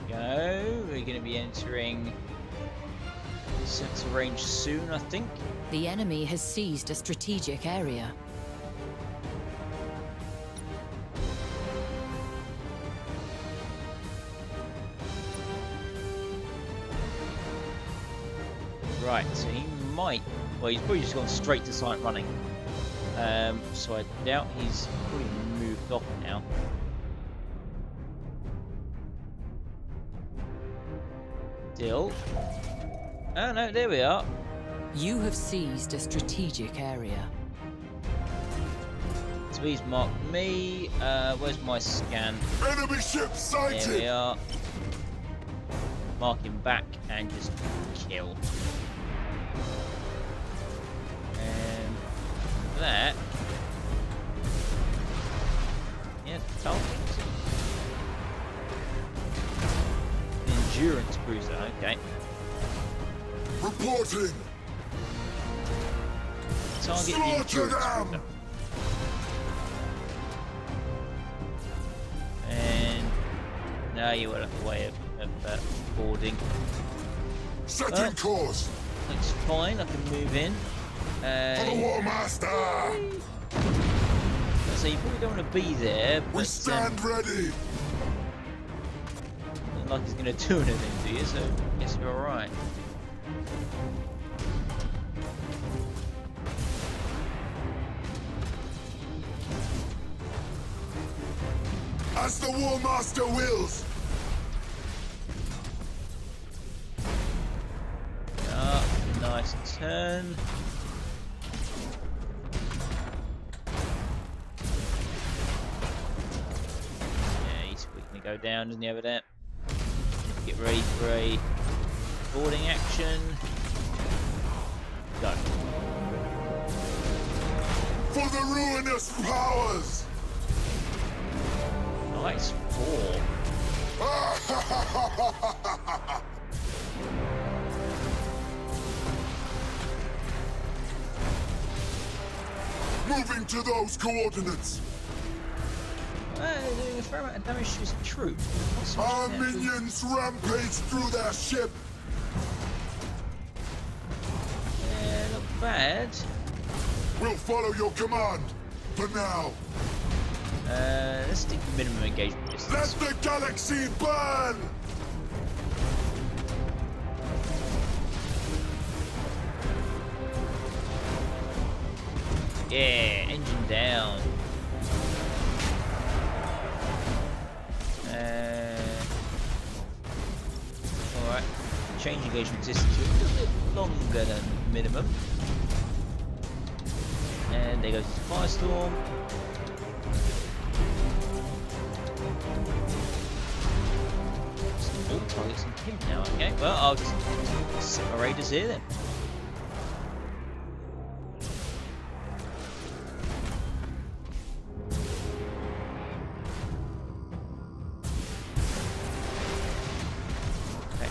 Go. We're going to be entering sensor range soon, I think. The enemy has seized a strategic area. Right, so he might. Well, he's probably just gone straight to silent running. So I doubt he's probably moved off now. Still. Oh no, there we are. You have seized a strategic area. So he's marked me. Where's my scan? Enemy ship sighted! There we are. Mark him back and just kill. And that. Yeah, target. Endurance cruiser, okay. Reporting! Target the Slaughter endurance them! cruiser. And now you will have a way of boarding. Setting course! Looks fine, I can move in. For the War Master! So you probably don't want to be there, but We stand ready! not like he's going to do anything to you, so I guess you're alright. As the War Master wills! Nice turn. Yeah, he's going to go down, isn't he, over there? Get ready for a boarding action. Go. For the ruinous powers! Nice 4. Moving to those coordinates! Doing a fair amount of damage to his troop. Not so much Our to the actual- minions rampage through their ship! Yeah, not bad. We'll follow your command! For now! Let's stick minimum engagement Let distance. the galaxy burn! Yeah, engine down. Alright, changing engagement distance a little bit longer than minimum. And there goes his firestorm. All targets on him now. Okay, well I'll just set my raiders here then.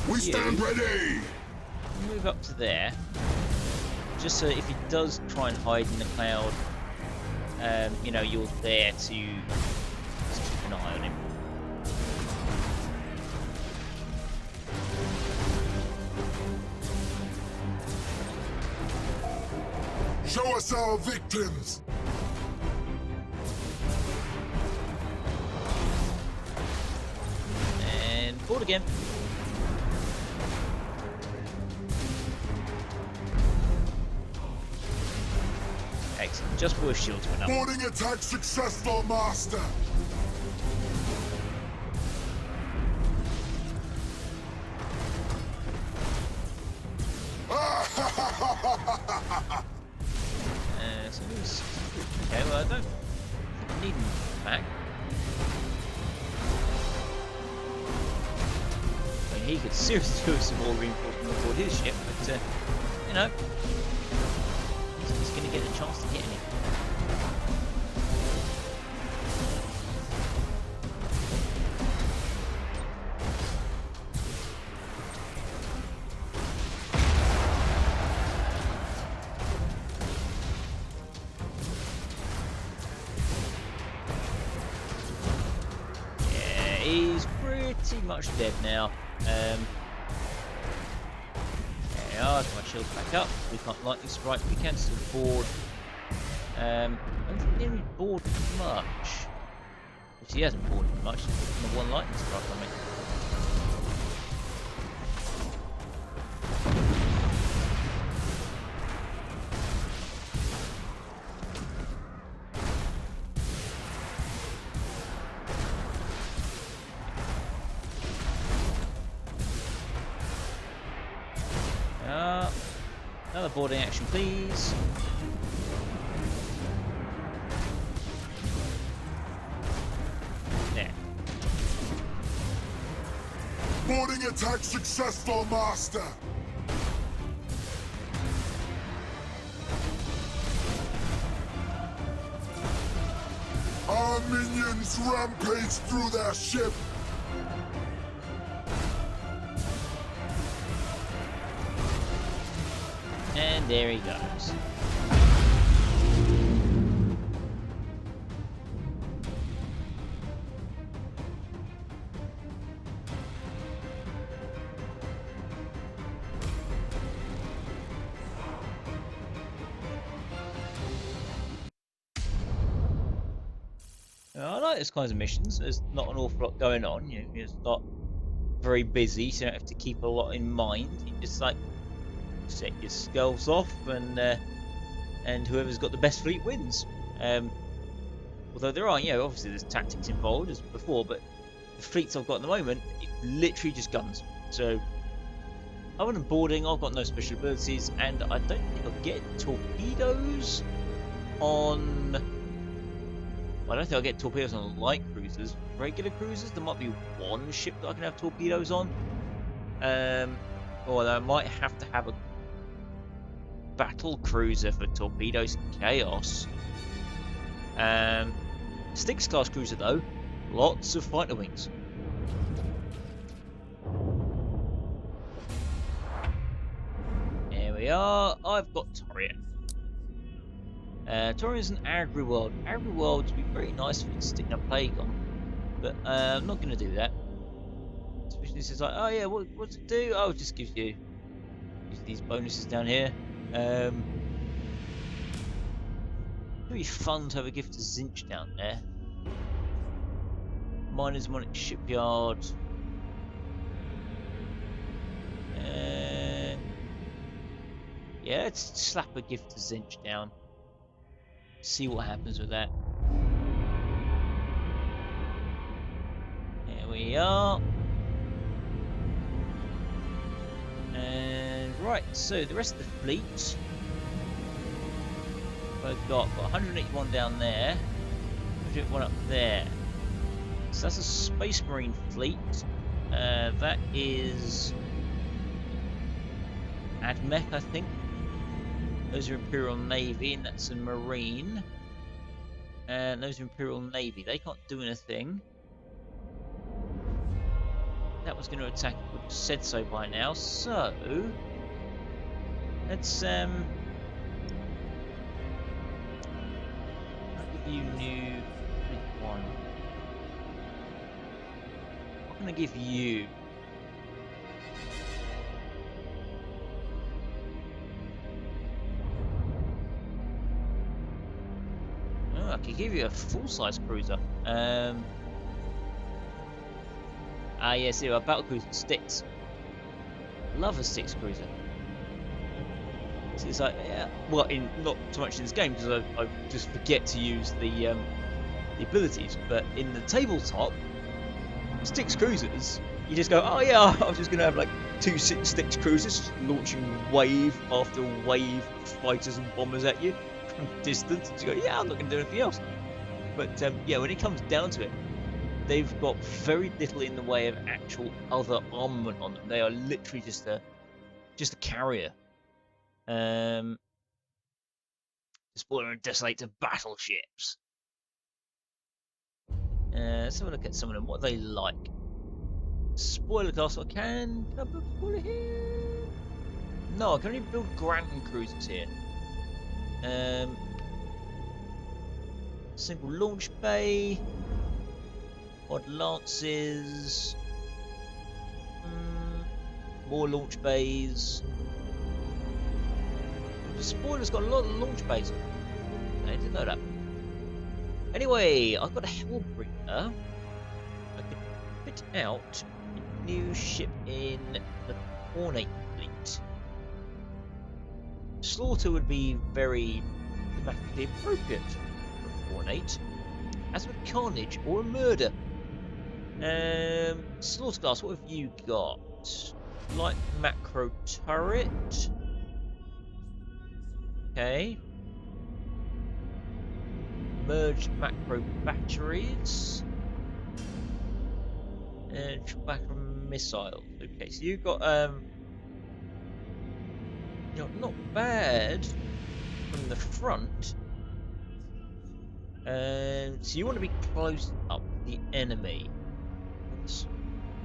We stand ready! Move up to there, just so if he does try and hide in the cloud, you know, you're there to just keep an eye on him. Show us our victims! And board again. Excellent. Just pull his shields went up. Boarding attack successful, Master! So he's... Okay, well I don't need him back. I mean, he could seriously do some more reinforcement aboard his ship, but you know, he's going to get a chance to get any. He's pretty much dead now. There we are, my shield's back up. We can't lightning strike, we can still board. I don't think the enemy board much. Which he hasn't boarded much, he's got one lightning strike on me. Another boarding action, please. There. Boarding attack successful, Master! Our minions rampage through their ship! And there he goes. I like those kinds of missions. There's not an awful lot going on. You know, it's not very busy, so you don't have to keep a lot in mind. You just like set your skulls off, and whoever's got the best fleet wins. Although there are, you know, obviously there's tactics involved as before, but the fleets I've got at the moment, it's literally just guns. So other than boarding, I've got no special abilities, and I don't think I'll get torpedoes on. Well, I don't think I'll get torpedoes on light cruisers. Regular cruisers, there might be one ship that I can have torpedoes on. Or I might have to have a battle cruiser for torpedoes and chaos. Styx class cruiser though, lots of fighter wings. There we are. I've got Torian. Torian's an agri world. Agri world would be very nice for sticking a plague on, but I'm not going to do that. Especially this is like, oh yeah, what's it do? Oh, it just gives you these bonuses down here. It'd be fun to have a gift to Zinch down there. Miners Monarch Shipyard. Yeah, let's slap a gift to Zinch down. See what happens with that. There we are. And right, so the rest of the fleet. I've got 181 down there, 181 up there. So that's a Space Marine fleet. That is Admech, I think. Those are Imperial Navy, and that's a Marine. And those are Imperial Navy. They can't do anything. That was going to attack. It would have said so by now. So let's I'll give you new one. What can I give you? Oh, I could give you a full-size cruiser. Yes, here, a battle cruiser, Styx. Love a Styx cruiser. So it's like, yeah, well, not so much in this game because I just forget to use the abilities, but in the tabletop, Styx cruisers, you just go, oh yeah, I was just gonna have like 2 Styx cruisers just launching wave after wave of fighters and bombers at you from distance, and you go, yeah, I'm not gonna do anything else. But yeah, when it comes down to it, they've got very little in the way of actual other armament on them. They are literally just a carrier. Despoiler and Desolator battleships. Let's have a look at some of them. What are they like? Spoiler castle. Can I build a spoiler here? No, I can only build Granton cruisers here. Single launch bay. Odd lances. More launch bays. The spoiler's got a lot of launch bays on it. I didn't know that. Anyway, I've got a Hellbringer. I could fit out a new ship in the Ornate fleet. Slaughter would be very thematically appropriate for Ornate, as would Carnage or Murder. Slaughter class, what have you got? Light macro turret. Okay. Merged macro batteries. And macro missiles. Okay, so you've got not bad from the front. So you want to be close up to the enemy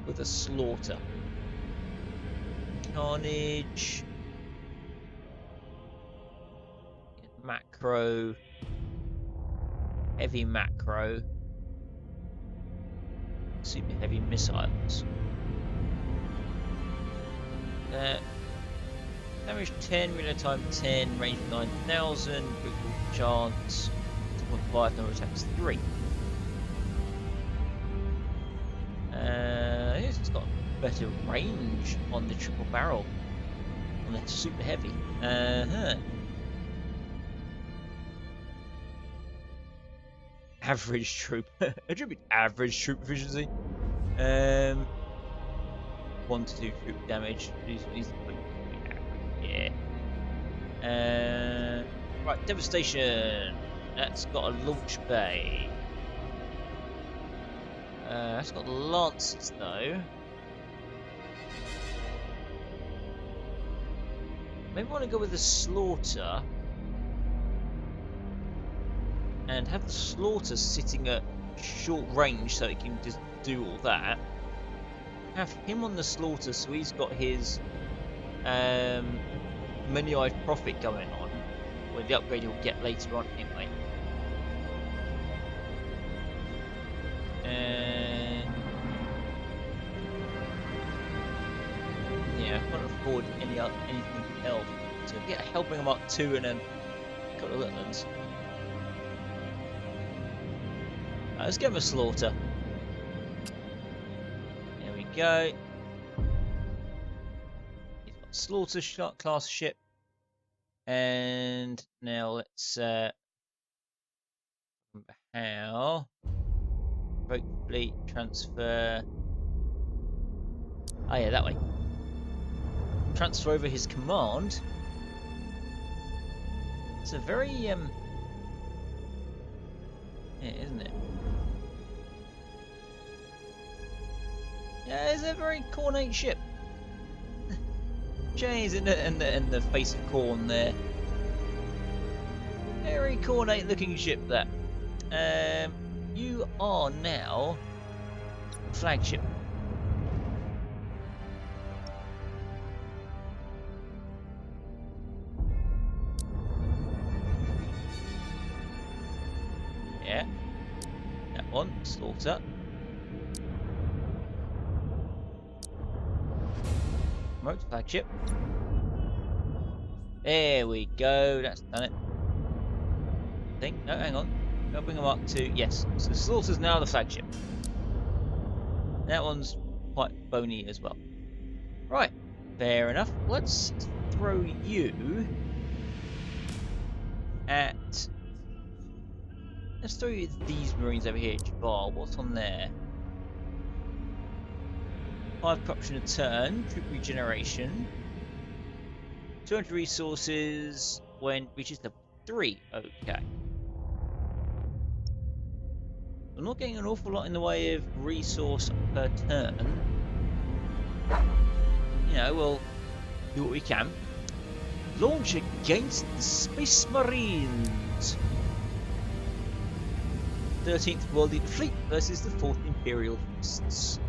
with a slaughter. Carnage. Macro. Heavy macro. Super heavy missiles. Damage 10, reload time 10, range 9,000, critical chance 2.5, number of attacks 3. It's got better range on the triple barrel, on the super heavy. Average troop. Attribute average troop efficiency. 1 to 2 troop damage. These are pretty average, yeah. Right, devastation. That's got a launch bay. That's got lances though. Maybe I want to go with the slaughter. And have the slaughter sitting at short range so it can just do all that. Have him on the slaughter so he's got his many-eyed prophet going on, with the upgrade he'll get later on anyway. And yeah, I can't afford anything else. So get a Hellbringer Mark II and then a couple of little ones. Let's give him a slaughter. There we go. He's got slaughter class ship. And now let's how Battlefleet transfer. Oh yeah, that way. transfer over his command. It's a very yeah, isn't it? Yeah, it's a very cornate ship. Jay's in the face of corn there. Very cornate looking ship that. You are now flagship. Yeah. That one, slaughter. Promote to flagship. There we go, that's done it. I think. No, hang on. I'll bring them up to. Yes, so slaughter's now the flagship. That one's quite bony as well. Right, fair enough. Let's throw you at. Let's throw you these Marines over here, Jabal. What's on there? 5 corruption a turn, troop regeneration, 200 resources when it reaches level 3. Okay. I'm not getting an awful lot in the way of resource per turn. You know, we'll do what we can. Launch against the Space Marines. 13th World Leader Fleet versus the 4th Imperial Fleets.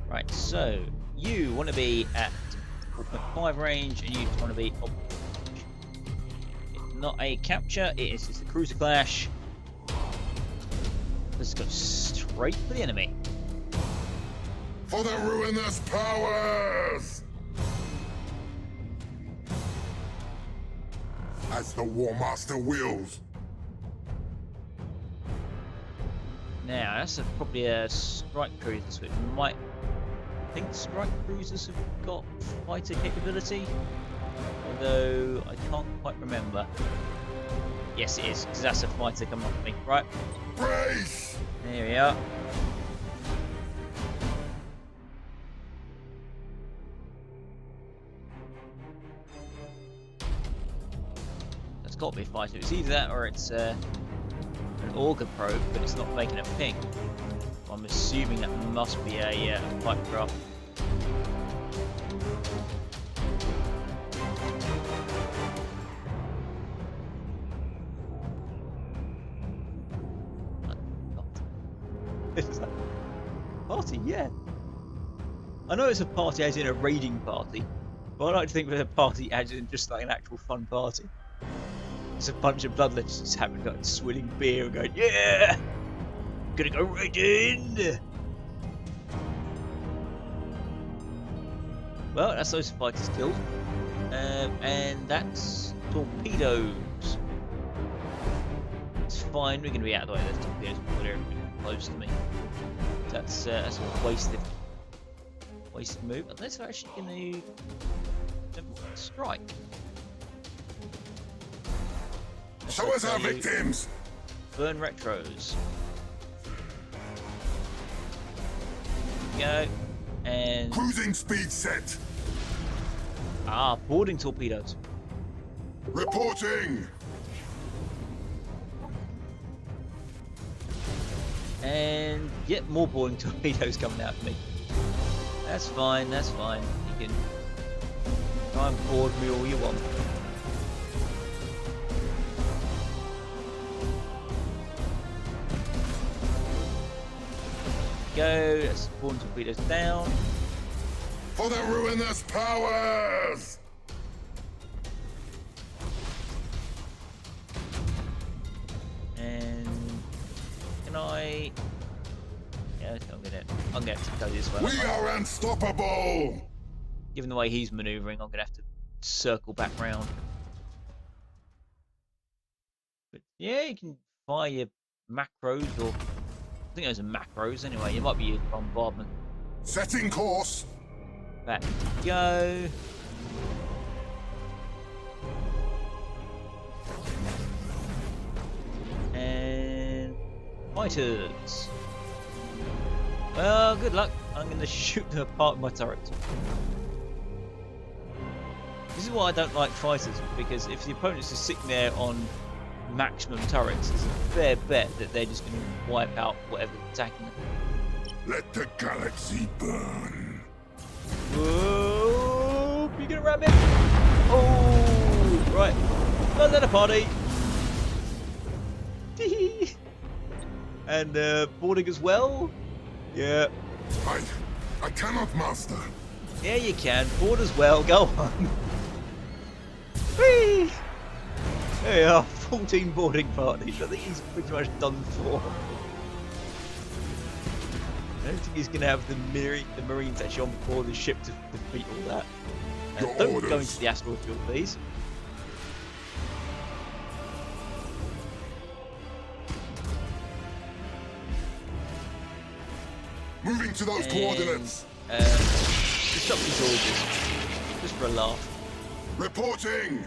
Right, so you want to be at 4.5 range and you want to be up range. It's not a capture, it is just a cruiser clash. Let's go straight for the enemy. For the ruinous powers! As the War Master wills. Now, that's probably a strike cruiser, so it might. I think strike cruisers have got fighter capability, although I can't quite remember. Yes, it is, because that's a fighter coming up to me. Right. Brace! There we are. That's got to be a fighter. It's either that or it's an auger probe, but it's not making a ping. I'm assuming that must be a fighter craft. Party, yeah. I know it's a party as in a raiding party, but I like to think of a party as in just like an actual fun party. It's a bunch of bloodlets just having like swilling beer and going, yeah, gonna go raiding. Well, that's those fighters killed, and that's torpedoes. It's fine. We're gonna be out of the way of those torpedoes before they're close to me. That's a wasted move. Unless we're actually going to strike. Show us our victims! Burn retros. Go. And Cruising speed set! boarding torpedoes. Reporting! And get more boarding torpedoes coming out of me. That's fine, that's fine. You can try and board me all you want. Go, let's boarding torpedoes down. For the ruinous powers! And can I? Yeah, I'm gonna have to go this way. We are unstoppable! Given the way he's manoeuvring, I'm gonna have to circle back round. But yeah, you can fire your macros, or I think those are macros anyway. It might be your bombardment. Setting course! Back we go. fighters. Well, good luck. I'm going to shoot them apart with my turret. This is why I don't like fighters, because if the opponent's just sitting there on maximum turrets, it's a fair bet that they're just going to wipe out whatever's attacking them. Let the galaxy burn. Whoa! You gonna ram it? Oh! Right. Not let a party. And boarding as well? Yeah. I cannot, master. Yeah, you can. Board as well. Go on. Whee! There you are. 14 boarding parties. I think he's pretty much done for. I don't think he's going to have the Marines actually on board the ship to defeat all that. Don't go into the asteroid field, please. Moving to those coordinates. Disrupt these orders, just for a laugh. Reporting.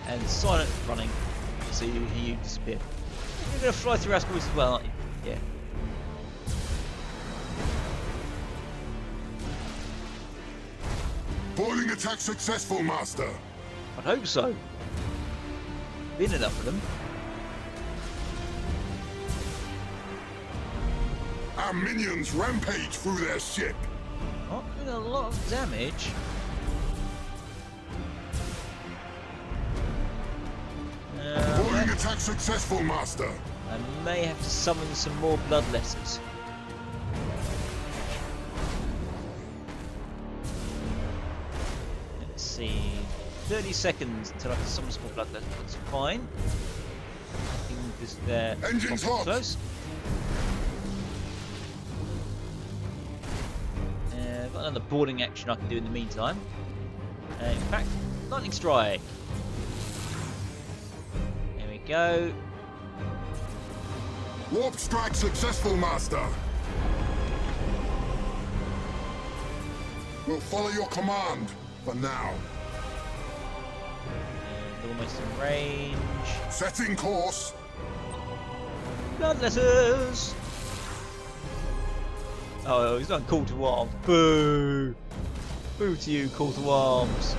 And silent running, so you disappear. You're going to fly through asteroids as well, aren't you? Yeah. Boarding attack successful, master. I'd hope so. Been enough of them. Our minions rampage through their ship. Not doing a lot of damage. Boarding attack successful, master. I may have to summon some more bloodletters. Let's see. 30 seconds until I can summon some more bloodletters. That's fine. I can just engines hot. Close. I've got another boarding action I can do in the meantime. In fact, lightning strike. There we go. Warp strike successful, master. We'll follow your command for now. And almost in range. Setting course. Bloodletters. Oh, he's done call to arms. Boo! Boo to you, call to arms.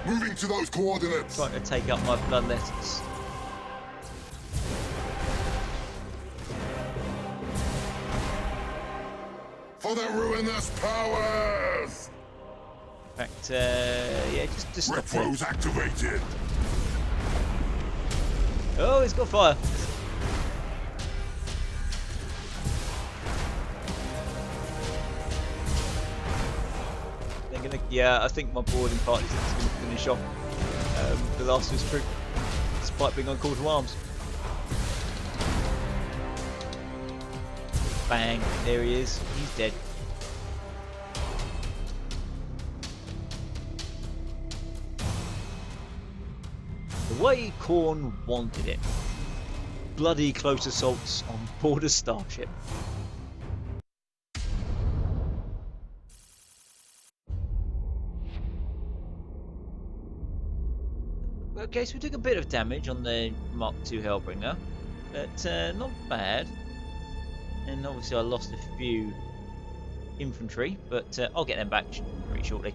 Moving to those coordinates. Trying to take up my bloodletters. For the ruinous powers. In fact, yeah, just stop there. Repros activated. Oh, he's got fire. Yeah, I think my boarding party's going to finish off the last of his troop, despite being on call to arms. Bang! There he is. He's dead. The way Khorne wanted it. Bloody close assaults on board a starship. Okay, so we took a bit of damage on the Mark II Hellbringer, but not bad. And obviously I lost a few infantry, but I'll get them back pretty shortly.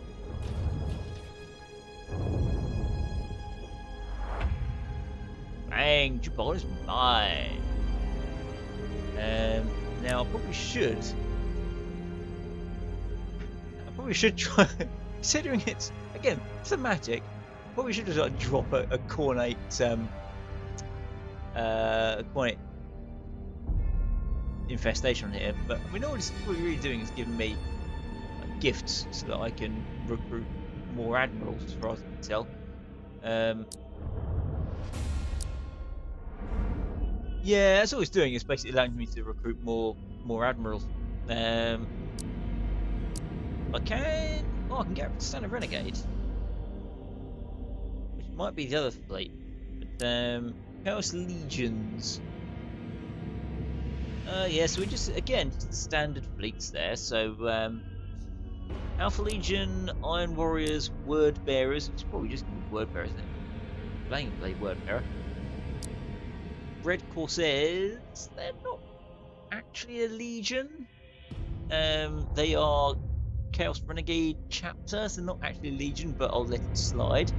Bang! Jupiter is mine! Now I probably should try, considering it's, again, thematic, probably should just like drop a Khornate, Khornate infestation on here, but I mean all it's really doing is giving me gifts so that I can recruit more admirals, as far as I can tell. Yeah, that's all it's doing, is basically allowing me to recruit more admirals. I can get a standard renegade, which might be the other fleet, but Chaos Legions. Yeah, so we just, again, just the standard fleets there. So, Alpha Legion, Iron Warriors, Word Bearers, which is probably just Word Bearers, isn't it? Plain Word Bearer. Red Corsairs, they're not actually a legion. They are Chaos Renegade chapters. They're not actually a legion, but I'll let it slide.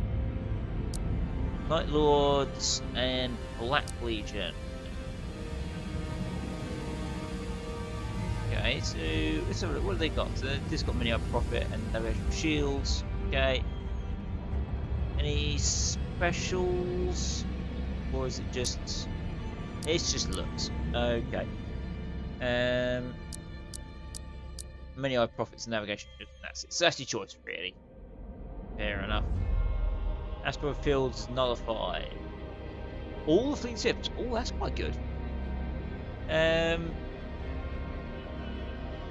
Night Lords and Black Legion. Okay, so let's have a look. What have they got? So they've just got many profit and navigational shields. Okay. Any specials? Or is it just... It's just looks. Okay. Many eye profits and navigation shields. That's it. So that's your choice, really. Fair enough. Asteroid fields nullified. All the fleet ships. Oh, that's quite good.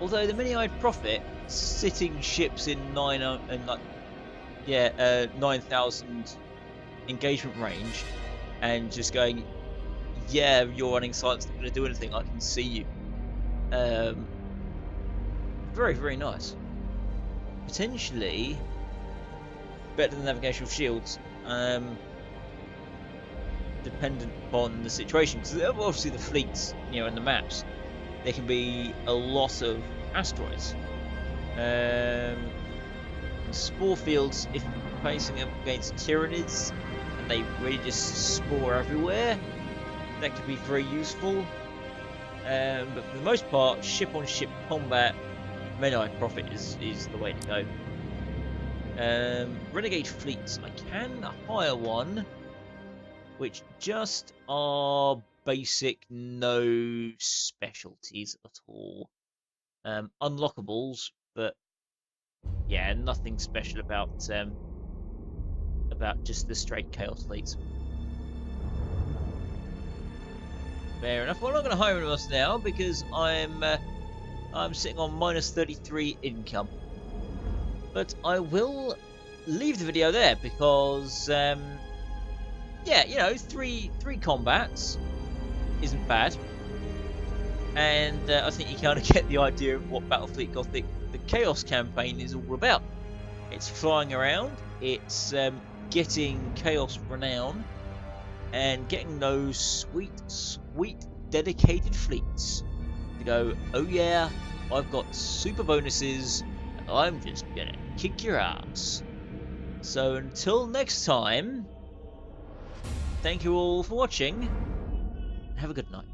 Although the many-eyed prophet sitting ships in 9,000 engagement range, and just going, yeah, you're running silence, not going to do anything. I can see you. Very, very nice. Potentially better than navigational shields. Dependent upon the situation, because obviously the fleets, in the maps, there can be a lot of asteroids. Spore fields, if facing up against Tyranids and they really just spore everywhere, that could be very useful. But for the most part, ship-on-ship combat, many-eyed prophet is the way to go. Renegade fleets, I can hire one, which just are basic, no specialties at all. Unlockables, but yeah, nothing special about just the straight chaos fleets. Fair enough. Well, I'm not going to hire anyone else now because I'm sitting on minus 33 income. But I will leave the video there because yeah, three combats isn't bad, and I think you kind of get the idea of what Battlefleet Gothic, the Chaos campaign, is all about. It's flying around, it's getting Chaos renown, and getting those sweet dedicated fleets to go, oh yeah, I've got super bonuses, and I'm just gonna kick your ass. So until next time, thank you all for watching. Have a good night.